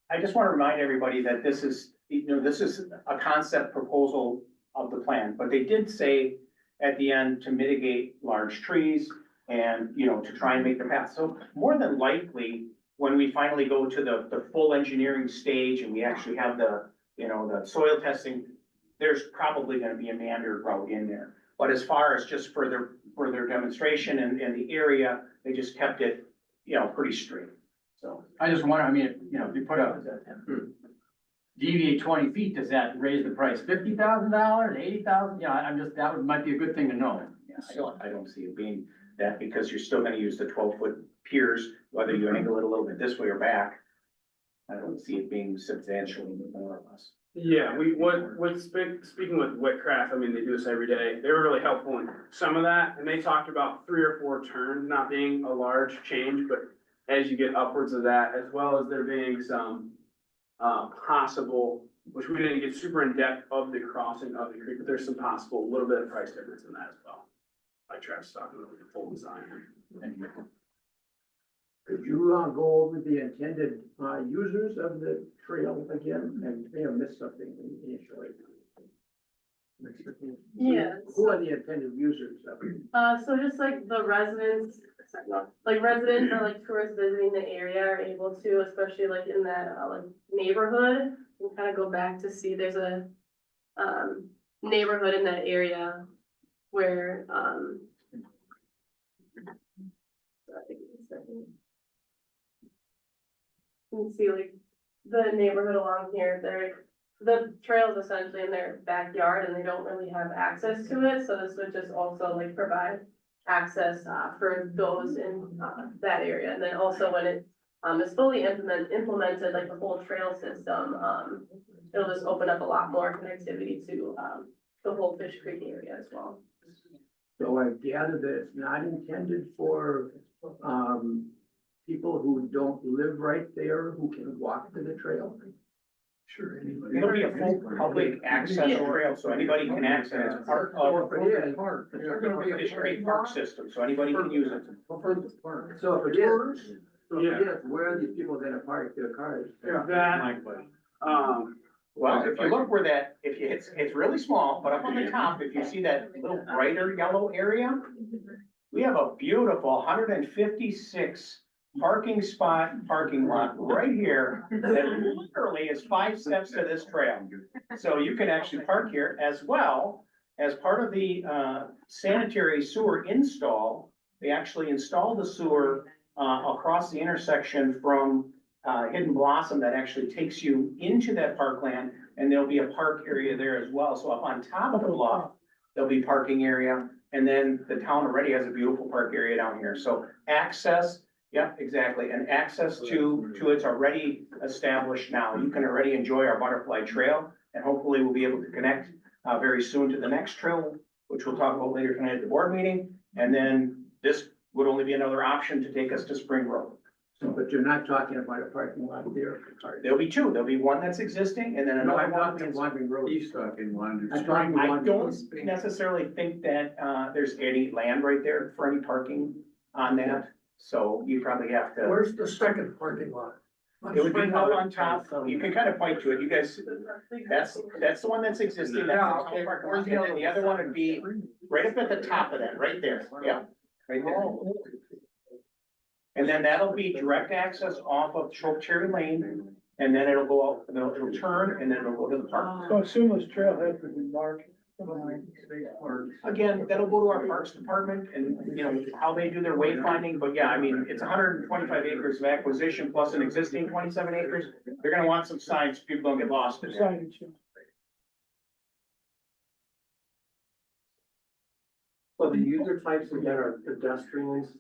Speaker 1: I just want to remind everybody that this is, you know, this is a concept proposal of the plan, but they did say at the end to mitigate large trees and, you know, to try and make the path. So more than likely, when we finally go to the full engineering stage and we actually have the, you know, the soil testing, there's probably gonna be a meander route in there. But as far as just for their demonstration and the area, they just kept it, you know, pretty straight, so.
Speaker 13: I just wonder, I mean, you know, if you put a deviate 20 feet, does that raise the price $50,000, $80,000? Yeah, I'm just, might be a good thing to know.
Speaker 1: Yeah, I don't see it being that, because you're still gonna use the 12-foot piers, whether you angle it a little bit this way or back. I don't see it being substantially more or less.
Speaker 4: Yeah, speaking with Whitcraft, I mean, they do this every day. They were really helpful in some of that, and they talked about 3 or 4 turns not being a large change, but as you get upwards of that, as well as there being some possible, which we didn't get super in depth of the crossing of the creek, but there's some possible, little bit of price difference in that as well. Like Travis talking about the full design.
Speaker 6: Could you go over the intended users of the trail again, and may have missed something initially?
Speaker 5: Yes.
Speaker 6: Who are the intended users of it?
Speaker 5: So just like the residents, like residents or like tourists visiting the area are able to, especially like in that like neighborhood, you kind of go back to see there's a neighborhood in that area where sorry, give me a second. You can see like the neighborhood along here, the trail is essentially in their backyard and they don't really have access to it, so this would just also like provide access for those in that area. And then also when it is fully implemented, like the whole trail system, it'll just open up a lot more connectivity to the whole Fish Creek area as well.
Speaker 6: So I gather that it's not intended for people who don't live right there, who can walk to the trail? Sure.
Speaker 1: It'll be a full public access trail, so anybody can access it. It's part of the Fish Creek Park system, so anybody can use it.
Speaker 6: So if it is, where are these people gonna park their cars?
Speaker 4: That,
Speaker 1: Well, if you look where that, it's really small, but up on the top, if you see that little brighter yellow area, we have a beautiful 156 parking lot right here that literally is 5 steps to this trail. So you can actually park here, as well as part of the sanitary sewer install. They actually installed the sewer across the intersection from Hidden Blossom that actually takes you into that parkland, and there'll be a park area there as well. So up on top of the bluff, there'll be parking area, and then the town already has a beautiful park area down here. So access, yep, exactly, and access to it's already established now. You can already enjoy our butterfly trail, and hopefully we'll be able to connect very soon to the next trail, which we'll talk about later tonight at the board meeting. And then this would only be another option to take us to Spring Road.
Speaker 6: So, but you're not talking about a parking lot there?
Speaker 1: There'll be 2. There'll be one that's existing and then
Speaker 6: No,
Speaker 1: another
Speaker 6: I'm
Speaker 1: one.
Speaker 6: talking Wandering Road.
Speaker 9: He's talking one.
Speaker 6: I'm talking
Speaker 1: I
Speaker 6: Wandering Road.
Speaker 1: don't necessarily think that there's any land right there for any parking on that. So you probably have to.
Speaker 6: Where's the second parking lot?
Speaker 1: It would be up on top. You can kind of point to it. You guys, that's the one that's existing. That's the town parking lot. And then the other one would be right up at the top of that, right there. Yeah, right there. And then that'll be direct access off of Cherry Lane, and then it'll go out, it'll turn, and then it'll go to the park.
Speaker 12: So assume this trailhead could be marked.
Speaker 1: Again, that'll go to our Parks Department and, you know, how they do their wayfinding, but yeah, I mean, it's 125 acres of acquisition plus an existing 27 acres. They're gonna want some signs, so people don't get lost in there.
Speaker 12: Signage.
Speaker 7: So the user types again are pedestrians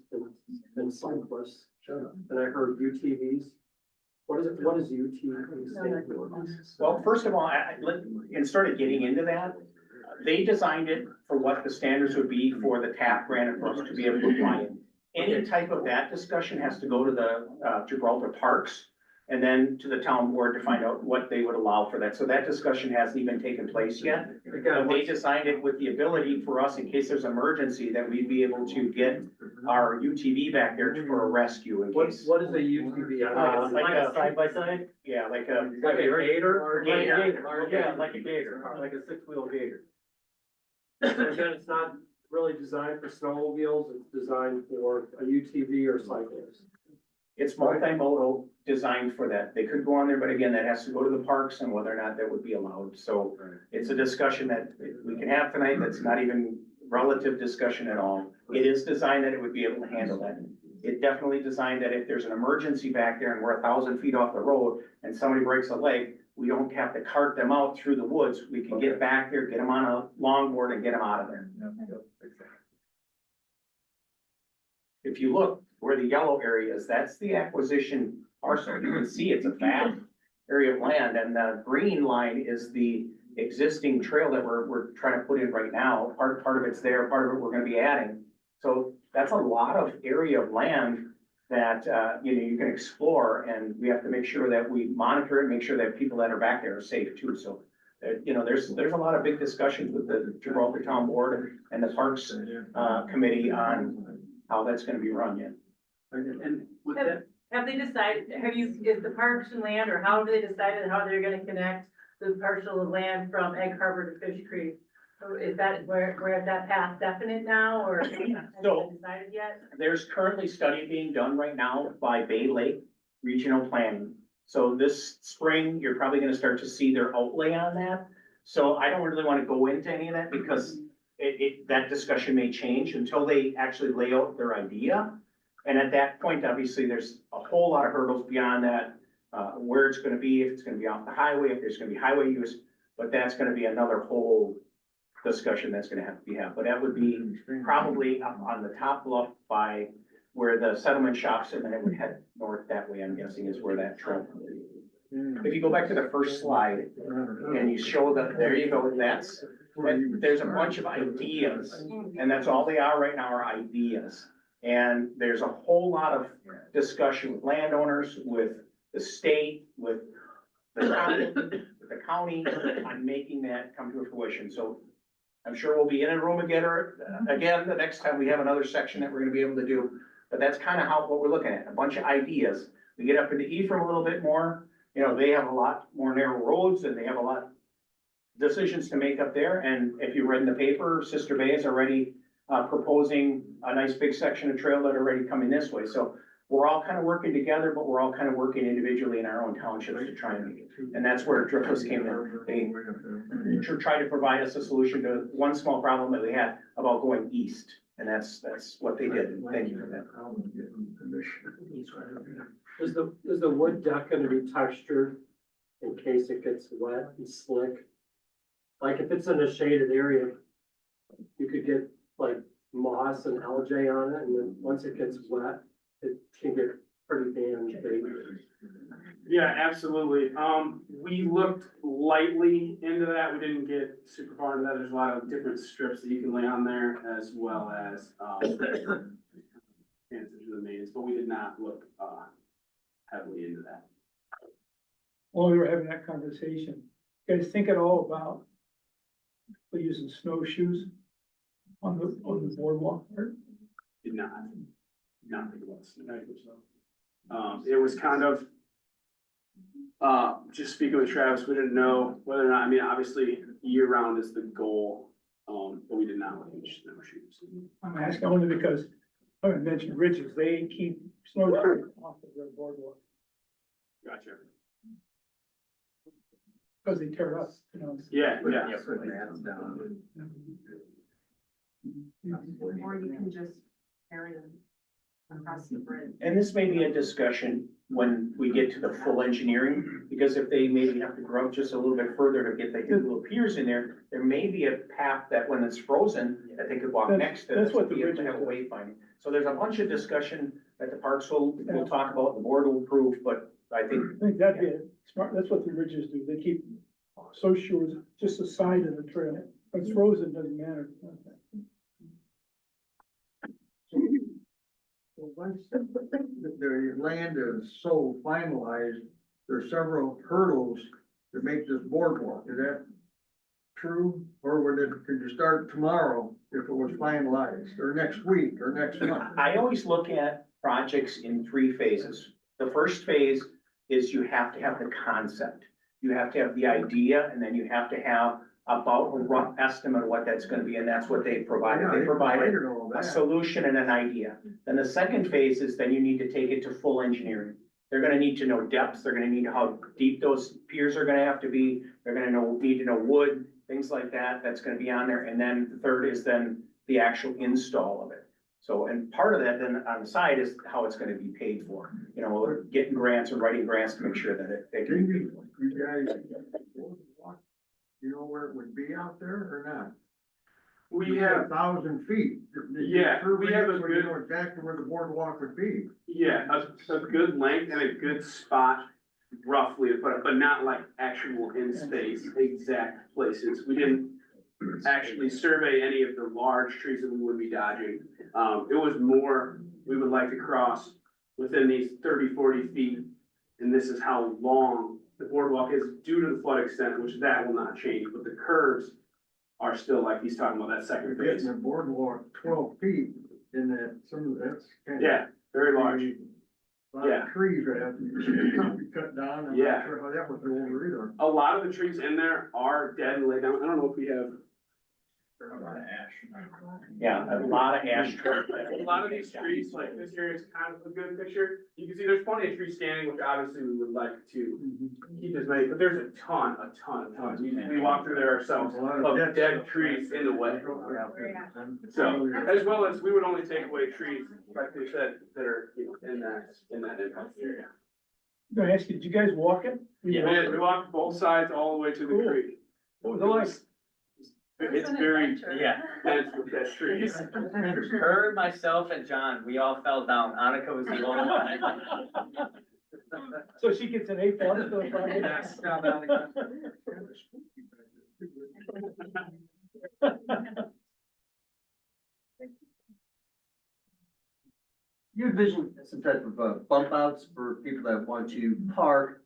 Speaker 7: and cyclists, and I heard UTVs. What is UTV stand for?
Speaker 1: Well, first of all, and started getting into that, they designed it for what the standards would be for the TAP grant and for us to be able to apply it. Any type of that discussion has to go to the Gibraltar Parks and then to the town board to find out what they would allow for that. So that discussion hasn't even taken place yet. But they designed it with the ability for us, in case there's an emergency, that we'd be able to get our UTV back there for a rescue in case.
Speaker 7: What is a UTV?
Speaker 1: Like a
Speaker 7: side by side?
Speaker 1: Yeah, like a.
Speaker 7: Like a gator?
Speaker 1: Gator.
Speaker 7: Yeah, like a gator, like a six-wheel gator.
Speaker 14: Again, it's not really designed for snowmobiles, it's designed for a UTV or cyclist.
Speaker 1: It's multimodal, designed for that. They could go on there, but again, that has to go to the parks and whether or not that would be allowed. So it's a discussion that we can have tonight that's not even relative discussion at all. It is designed that it would be able to handle that. It definitely designed that if there's an emergency back there and we're 1,000 feet off the road and somebody breaks a leg, we don't have to cart them out through the woods. We can get back there, get them on a longboard and get them out of there. If you look where the yellow area is, that's the acquisition parcel. You can see it's a vast area of land, and the green line is the existing trail that we're trying to put in right now. Part of it's there, part of it we're gonna be adding. So that's a lot of area of land that, you can explore, and we have to make sure that we monitor it, make sure that people that are back there are safe too. So, there's a lot of big discussions with the Gibraltar Town Board and the Parks, Committee on how that's gonna be run yet.
Speaker 7: And with that,
Speaker 11: Have they decided, is the Parks and Land, or how have they decided how they're gonna connect the parcel of land from Egg Harbor to Fish Creek? So is that, where that path definite now, or has it been decided yet?
Speaker 1: There's currently study being done right now by Bay Lake Regional Planning. So this spring, you're probably gonna start to see their outlay on that. So I don't really wanna go into any of that because that discussion may change until they actually lay out their idea. And at that point, obviously, there's a whole lot of hurdles beyond that, where it's gonna be, if it's gonna be off the highway, if there's gonna be highway use, but that's gonna be another whole discussion that's gonna have to be had. But that would be probably up on the top bluff by where the settlement shops, and then it would head north that way, I'm guessing is where that trail would be. If you go back to the first slide and you show that, there you go, there's a bunch of ideas, and that's all they are right now are ideas. And there's a whole lot of discussion with landowners, with the state, with the county on making that come to fruition. So I'm sure we'll be in a room again, the next time we have another section that we're gonna be able to do. But that's kind of what we're looking at, a bunch of ideas. We get up into Ephraim a little bit more, they have a lot more narrow roads and they have a lot of decisions to make up there. And if you read in the paper, Sister Bay is already proposing a nice big section of trail that are already coming this way. So we're all kind of working together, but we're all kind of working individually in our own townships to try and make it. And that's where Driftless came in. They tried to provide us a solution to one small problem that we had about going east. And that's what they did. And thank you for that.
Speaker 14: Is the wood deck gonna be textured in case it gets wet and slick? Like if it's in a shaded area, you could get like moss and algae on it, and then once it gets wet, it can get pretty damaged.
Speaker 4: Yeah, absolutely. We looked lightly into that. We didn't get super far into that. There's a lot of different strips that you can lay on there as well as, answers to the maintenance, but we did not look, heavily into that.
Speaker 12: While we were having that conversation, you guys think at all about using snowshoes on the boardwalk?
Speaker 4: Did not think about snow. It was kind of, just speaking with Travis, we didn't know whether or not, I mean, obviously year round is the goal, but we did not look into snowshoes.
Speaker 12: I'm asking only because I mentioned ridges, they keep snowshoes off of their boardwalk
Speaker 4: Gotcha.
Speaker 12: because they tear up,
Speaker 4: Yeah.
Speaker 11: Or you can just carry them across the bridge.
Speaker 1: And this may be a discussion when we get to the full engineering, because if they maybe have to grow just a little bit further to get the little piers in there, there may be a path that when it's frozen, that they could walk next to.
Speaker 12: That's what the
Speaker 1: be able
Speaker 12: ridge
Speaker 1: to have
Speaker 12: is.
Speaker 1: wayfinding. So there's a bunch of discussion that the parks will talk about, the board will approve, but I think
Speaker 12: I think that'd be smart, that's what the ridges do, they keep snowshoes just the side of the trail. If it's frozen, doesn't matter.
Speaker 6: Once the land is so finalized, there's several hurdles to make this boardwalk. Is that true? Or could you start tomorrow if it was finalized, or next week, or next month?
Speaker 1: I always look at projects in 3 phases. The first phase is you have to have the concept. You have to have the idea, and then you have to have about a rough estimate of what that's gonna be, and that's what they provided. They provided
Speaker 6: all
Speaker 1: a
Speaker 6: that.
Speaker 1: solution and an idea. Then the second phase is then you need to take it to full engineering. They're gonna need to know depths, they're gonna need to know how deep those piers are gonna have to be, they're gonna need to know wood, things like that, that's gonna be on there. And then the third is then the actual install of it. So, and part of that then on the side is how it's gonna be paid for. You know, we're getting grants or writing grants to make sure that they can be paid for.
Speaker 6: You guys, you know where it would be out there or not?
Speaker 4: We
Speaker 6: You said
Speaker 4: have,
Speaker 6: 1,000 feet.
Speaker 4: Yeah, we have a
Speaker 6: So you know exactly where the boardwalk would be.
Speaker 4: yeah, a good length and a good spot roughly to put it, but not like actual in space, exact places. We didn't actually survey any of the large trees that we would be dodging. It was more, we would like to cross within these 30, 40 feet. And this is how long the boardwalk is due to the flood extent, which that will not change, but the curves are still like he's talking about that second
Speaker 6: You're
Speaker 4: phase.
Speaker 6: getting a boardwalk 12 feet in that, some of that's kind of.
Speaker 4: Yeah, very large.
Speaker 6: A lot
Speaker 4: Yeah.
Speaker 6: of trees that have to be cut down. I'm
Speaker 4: Yeah.
Speaker 6: not sure how that would go over either.
Speaker 4: A lot of the trees in there are dead and laid down. I don't know if we have,
Speaker 1: Yeah, a lot of ash tree.
Speaker 4: a lot of these trees, like this area is kind of a good picture. You can see there's plenty of trees standing, which obviously we would like to keep as many, but there's a ton. We walk through there ourselves
Speaker 6: A lot
Speaker 4: of dead trees in the way. So, as well as we would only take away trees, like they said, that are, you know, in that impact area.
Speaker 12: I'm gonna ask you, did you guys walk it?
Speaker 4: We walked both sides all the way to the
Speaker 12: Cool.
Speaker 4: creek.
Speaker 12: What was it like?
Speaker 4: It's very
Speaker 3: Yeah.
Speaker 4: dense with dead trees.
Speaker 3: Her, myself, and John, we all fell down. Annika was the only one.
Speaker 12: So she gets an A plus for the project?
Speaker 3: Yes, job, Annika.
Speaker 14: You envision some type of bump outs for people that want to park,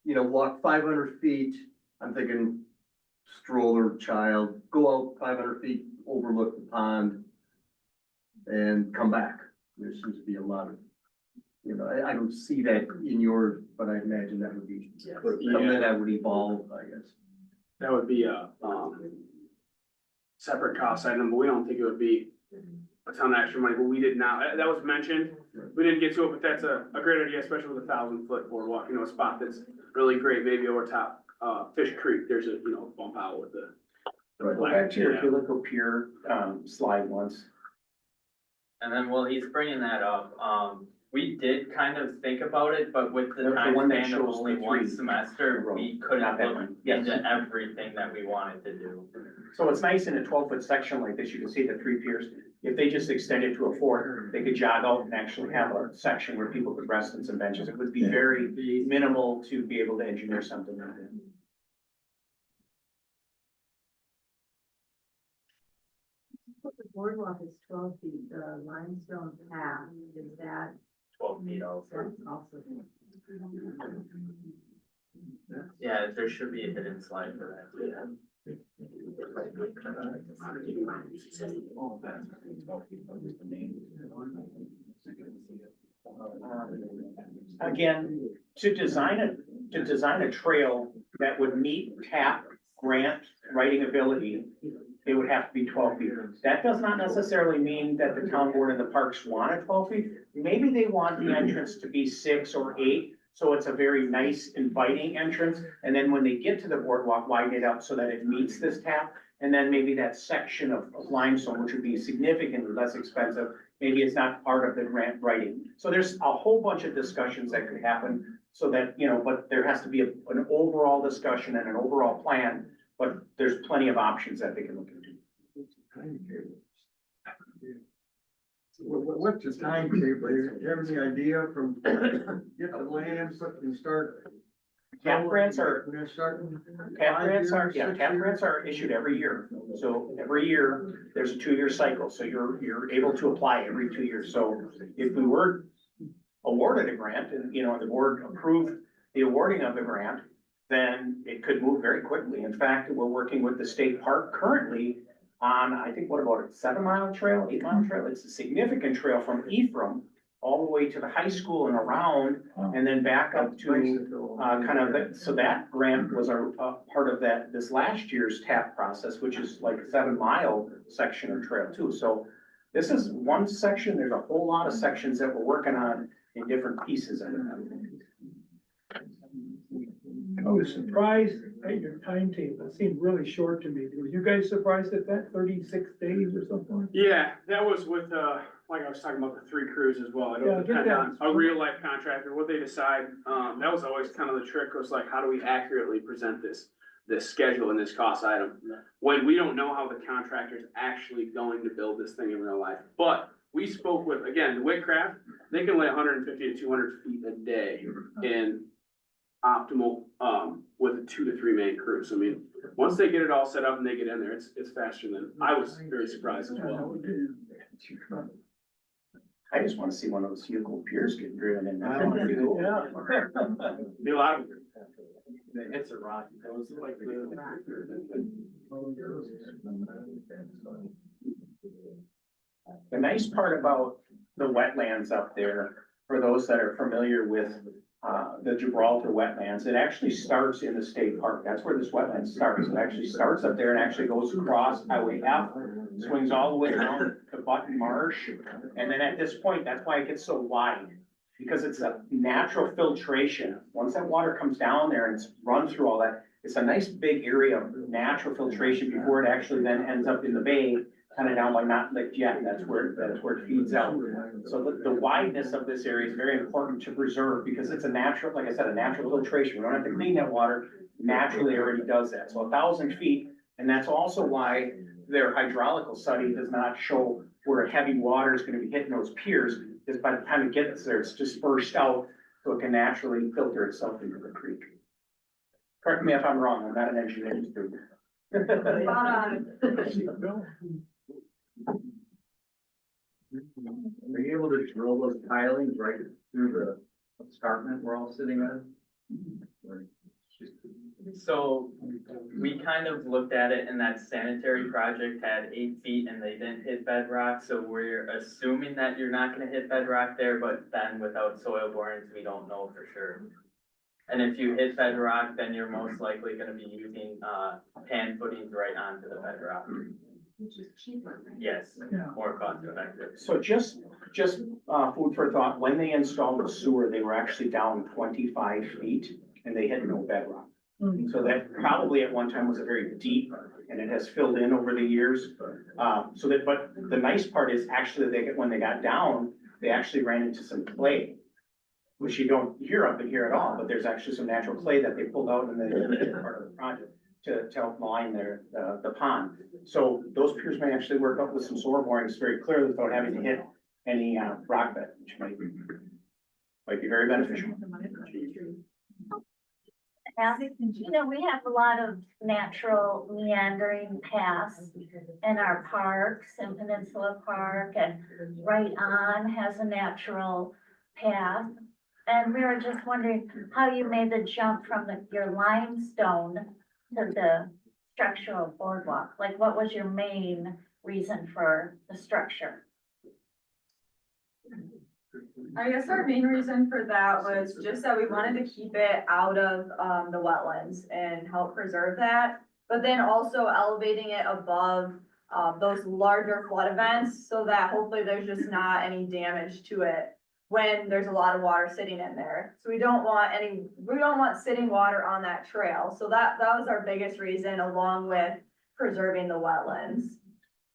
Speaker 14: you know, walk 500 feet. I'm thinking stroller, child, go out 500 feet, overlook the pond and come back. There seems to be a lot of, you know, I don't see that in yours, but I imagine that would be something that would evolve, I guess.
Speaker 4: That would be a, separate cost item, but we don't think it would be a ton of extra money, but we did not, that was mentioned. We didn't get to it, but that's a great idea, especially with a 1,000-foot boardwalk, you know, a spot that's really great, maybe over top, Fish Creek, there's a, you know, bump out with the.
Speaker 1: Go back to your helical pier, slide once.
Speaker 3: And then while he's bringing that up, we did kind of think about it, but with the
Speaker 1: The
Speaker 3: time
Speaker 1: one that
Speaker 3: span of
Speaker 1: shows
Speaker 3: only
Speaker 1: the
Speaker 3: one
Speaker 1: three
Speaker 3: semester, we
Speaker 1: Not
Speaker 3: couldn't
Speaker 1: that
Speaker 3: look
Speaker 1: one. Yes.
Speaker 3: into everything that we wanted to do.
Speaker 1: So it's nice in a 12-foot section like this, you can see the 3 piers. If they just extended to a 4th, they could jog out and actually have a section where people could rest on some benches. It would be very minimal to be able to engineer something like that.
Speaker 8: The boardwalk is 12 feet, the limestone path, is that,
Speaker 3: 12 feet also.
Speaker 8: that's also.
Speaker 3: Yeah, there should be a hidden slide for that too.
Speaker 1: Again, to design a trail that would meet TAP grant writing ability, it would have to be 12 feet. That does not necessarily mean that the town board and the parks want it 12 feet. Maybe they want the entrance to be 6 or 8, so it's a very nice inviting entrance. And then when they get to the boardwalk, widen it up so that it meets this TAP. And then maybe that section of limestone, which would be significantly less expensive, maybe it's not part of the grant writing. So there's a whole bunch of discussions that could happen so that, you know, but there has to be an overall discussion and an overall plan, but there's plenty of options that they can look into.
Speaker 6: What's the timetable? Do you have any idea from get the land, and start
Speaker 1: TAP grants are,
Speaker 6: When they're starting
Speaker 1: TAP
Speaker 6: 5
Speaker 1: grants are,
Speaker 6: years,
Speaker 1: yeah,
Speaker 6: 6
Speaker 1: TAP
Speaker 6: years?
Speaker 1: grants are issued every year. So every year, there's a 2-year cycle, so you're able to apply every 2 years. So if we were awarded a grant and, you know, the board approved the awarding of the grant, then it could move very quickly. In fact, we're working with the state park currently on, I think, what about a 7-mile trail, 8-mile trail? It's a significant trail from Ephraim all the way to the high school and around, and then back up to, so that grant was a part of that, this last year's TAP process, which is like a 7-mile section of trail too. So this is one section, there's a whole lot of sections that we're working on in different pieces of it.
Speaker 12: I was surprised at your timetable. It seemed really short to me. Were you guys surprised at that 36 days or something?
Speaker 4: Yeah, that was with, like I was talking about the 3 crews as well.
Speaker 12: Yeah,
Speaker 4: It'll
Speaker 12: get
Speaker 4: depend
Speaker 12: that.
Speaker 4: on a real life contractor, what they decide. That was always kind of the trick, was like, how do we accurately present this schedule and this cost item? When we don't know how the contractor's actually going to build this thing in real life. But we spoke with, again, the Whitcraft, they can lay 150 to 200 feet a day in optimal, with a 2 to 3 man crew. So I mean, once they get it all set up and they get in there, it's faster than, I was very surprised as well.
Speaker 1: I just wanna see one of those vehicle piers get driven in.
Speaker 12: Yeah.
Speaker 4: Be a lot of,
Speaker 13: It's a rock. It was like
Speaker 1: The nice part about the wetlands up there, for those that are familiar with the Gibraltar wetlands, it actually starts in the state park. That's where this wetland starts. It actually starts up there and actually goes across Highway F, swings all the way down to Button Marsh. And then at this point, that's why it gets so wide, because it's a natural filtration. Once that water comes down there and it's run through all that, it's a nice big area of natural filtration before it actually then ends up in the bay, kind of down by Mount Lake Jet. That's where it feeds out. So the wideness of this area is very important to preserve, because it's a natural, like I said, a natural filtration. We don't have to clean that water. Naturally already does that. So 1,000 feet, and that's also why their hydraulical study does not show where heavy water is gonna be hitting those piers, because by the time it gets there, it's dispersed out, so it can naturally filter itself into the creek. Correct me if I'm wrong, I'm not an engineering student.
Speaker 7: Are you able to drill those pilings right through the escarpment we're all sitting on?
Speaker 3: So we kind of looked at it, and that sanitary project had 8 feet and they didn't hit bedrock, so we're assuming that you're not gonna hit bedrock there, but then without soil borings, we don't know for sure. And if you hit bedrock, then you're most likely gonna be using, pan footings right onto the bedrock.
Speaker 8: Which is cheaper.
Speaker 3: Yes, more cost effective.
Speaker 1: So just food for thought, when they installed the sewer, they were actually down 25 feet and they had no bedrock. So that probably at one time was a very deep, and it has filled in over the years. But the nice part is actually when they got down, they actually ran into some clay, which you don't hear up in here at all, but there's actually some natural clay that they pulled out in the part of the project to help line the pond. So those piers may actually work up with some soil borings very clearly without having to hit any rock bed, which might be very beneficial.
Speaker 15: You know, we have a lot of natural meandering paths in our parks, and Peninsula Park, and Right On has a natural path. And we were just wondering how you made the jump from your limestone to the structural boardwalk. Like, what was your main reason for the structure?
Speaker 2: I guess our main reason for that was just that we wanted to keep it out of, the wetlands and help preserve that. But then also elevating it above, those larger flood events, so that hopefully there's just not any damage to it when there's a lot of water sitting in there. So we don't want sitting water on that trail. So that was our biggest reason, along with preserving the wetlands.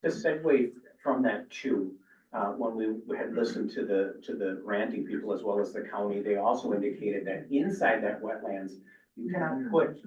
Speaker 1: To segue from that too, when we had listened to the granting people as well as the county, they also indicated that inside that wetlands, you cannot put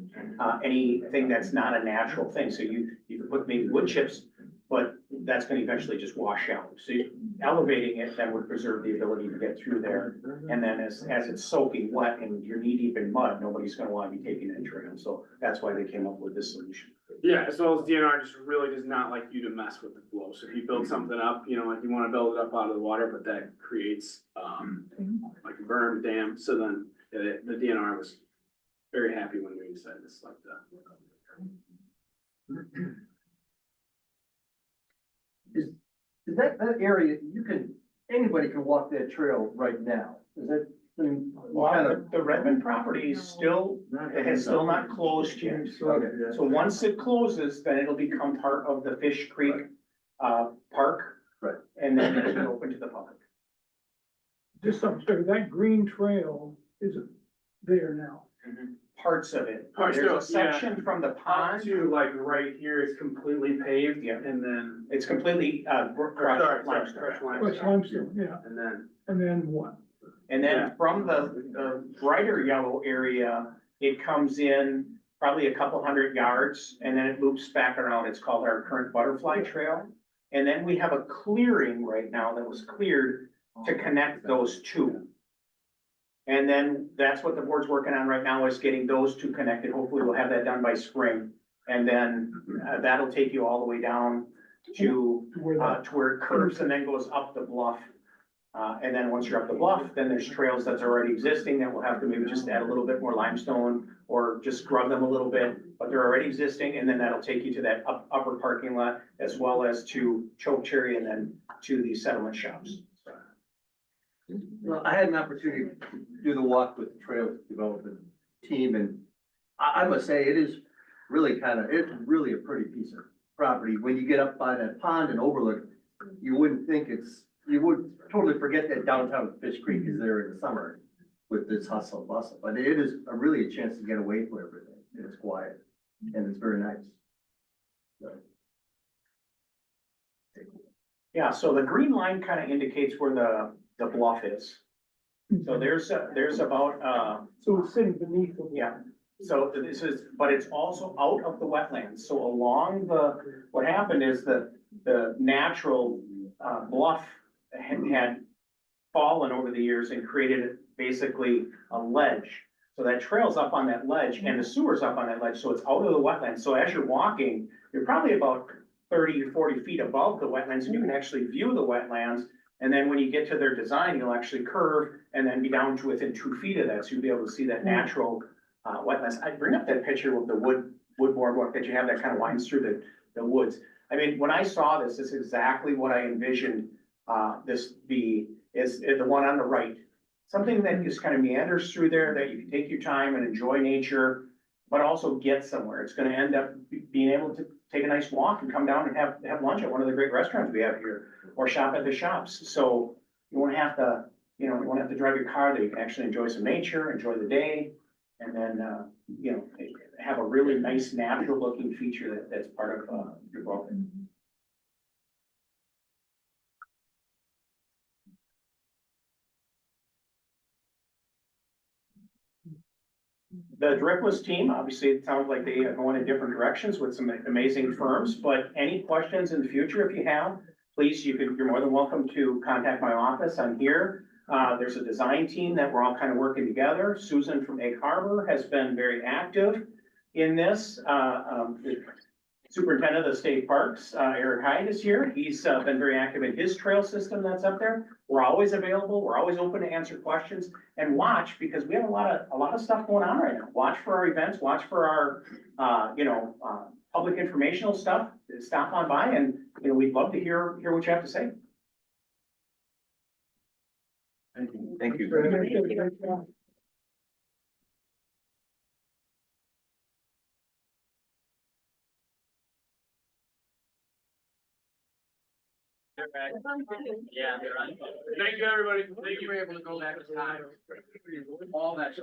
Speaker 1: anything that's not a natural thing. So you could put maybe wood chips but that's gonna eventually just wash out. So elevating it then would preserve the ability to get through there. And then as it's soaking wet and you're knee deep in mud, nobody's gonna wanna be taking that trail. So that's why they came up with this solution.
Speaker 4: Yeah, as well as DNR just really does not like you to mess with the flow. So if you build something up, you know, like you wanna build it up out of the water, but that creates, like a berm, dam. So then the DNR was very happy when we decided to select that.
Speaker 7: Is that area, anybody can walk that trail right now? Is that, I mean,
Speaker 1: Well, the Redmond property is still, it has still not closed yet.
Speaker 7: Okay.
Speaker 1: So once it closes, then it'll become part of the Fish Creek, park.
Speaker 7: Right.
Speaker 1: And then it'll be open to the public.
Speaker 12: Just some, so that green trail is there now.
Speaker 1: Parts of it.
Speaker 4: Parts
Speaker 1: There's
Speaker 4: of
Speaker 1: a
Speaker 4: it, yeah.
Speaker 1: section from the
Speaker 4: Up
Speaker 1: pond,
Speaker 4: to like right here is completely paved,
Speaker 1: Yeah.
Speaker 4: and then,
Speaker 1: it's completely, crushed
Speaker 4: sorry,
Speaker 1: limestone.
Speaker 4: crushed
Speaker 12: What's
Speaker 4: limestone.
Speaker 12: limestone, yeah,
Speaker 4: And then,
Speaker 12: and then what?
Speaker 1: And
Speaker 4: Yeah.
Speaker 1: then from the brighter yellow area, it comes in probably a couple hundred yards and then it loops back around. It's called our current butterfly trail. And then we have a clearing right now that was cleared to connect those two. And then that's what the board's working on right now, is getting those two connected. Hopefully we'll have that done by spring. And then that'll take you all the way down to where it curves and then goes up the bluff. And then once you're up the bluff, then there's trails that's already existing that we'll have to maybe just add a little bit more limestone or just scrub them a little bit, but they're already existing. And then that'll take you to that upper parking lot as well as to Choke Cherry and then to the settlement shops.
Speaker 7: Well, I had an opportunity to do the walk with the trail development team, and I must say, it's really a pretty piece of property. When you get up by that pond and overlook, you wouldn't think you would totally forget that downtown Fish Creek is there in the summer with this hustle and bustle, but it is really a chance to get away from everything, and it's quiet, and it's very nice. So.
Speaker 1: Yeah, so the green line kind of indicates where the bluff is. So there's about,
Speaker 12: So it's sitting beneath the.
Speaker 1: yeah, so this is, but it's also out of the wetlands. So along what happened is the natural, bluff had fallen over the years and created basically a ledge. So that trail's up on that ledge and the sewer's up on that ledge, so it's out of the wetlands. So as you're walking, you're probably about 30 or 40 feet above the wetlands and you can actually view the wetlands. And then when you get to their design, you'll actually curve and then be down to within 2 feet of that. So you'll be able to see that natural, wetlands. I'd bring up that picture with the wood boardwalk that you have that kind of winds through the woods. I mean, when I saw this is exactly what I envisioned, is the one on the right. Something that just kind of meanders through there that you can take your time and enjoy nature, but also get somewhere. It's gonna end up being able to take a nice walk and come down and have lunch at one of the great restaurants we have here, or shop at the shops. So you won't have to, you won't have to drive your car there. You can actually enjoy some nature, enjoy the day, and then, have a really nice natural looking feature that's part of, Gibraltar. The Driftless team, obviously, it sounds like they are going in different directions with some amazing firms, but any questions in the future, if you have, please, you're more than welcome to contact my office. I'm here. There's a design team that we're all kind of working together. Susan from Egg Harbor has been very active in this. The Superintendent of the State Parks, Eric Hyde, is here. He's been very active in his trail system that's up there. We're always available. We're always open to answer questions and watch, because we have a lot of stuff going on right now. Watch for our events, watch for our, public informational stuff. Stop on by and, we'd love to hear what you have to say.
Speaker 7: Thank you.
Speaker 3: Yeah, they're on.
Speaker 4: thank you, everybody. Thank you.
Speaker 7: We're able to go back to time. All that.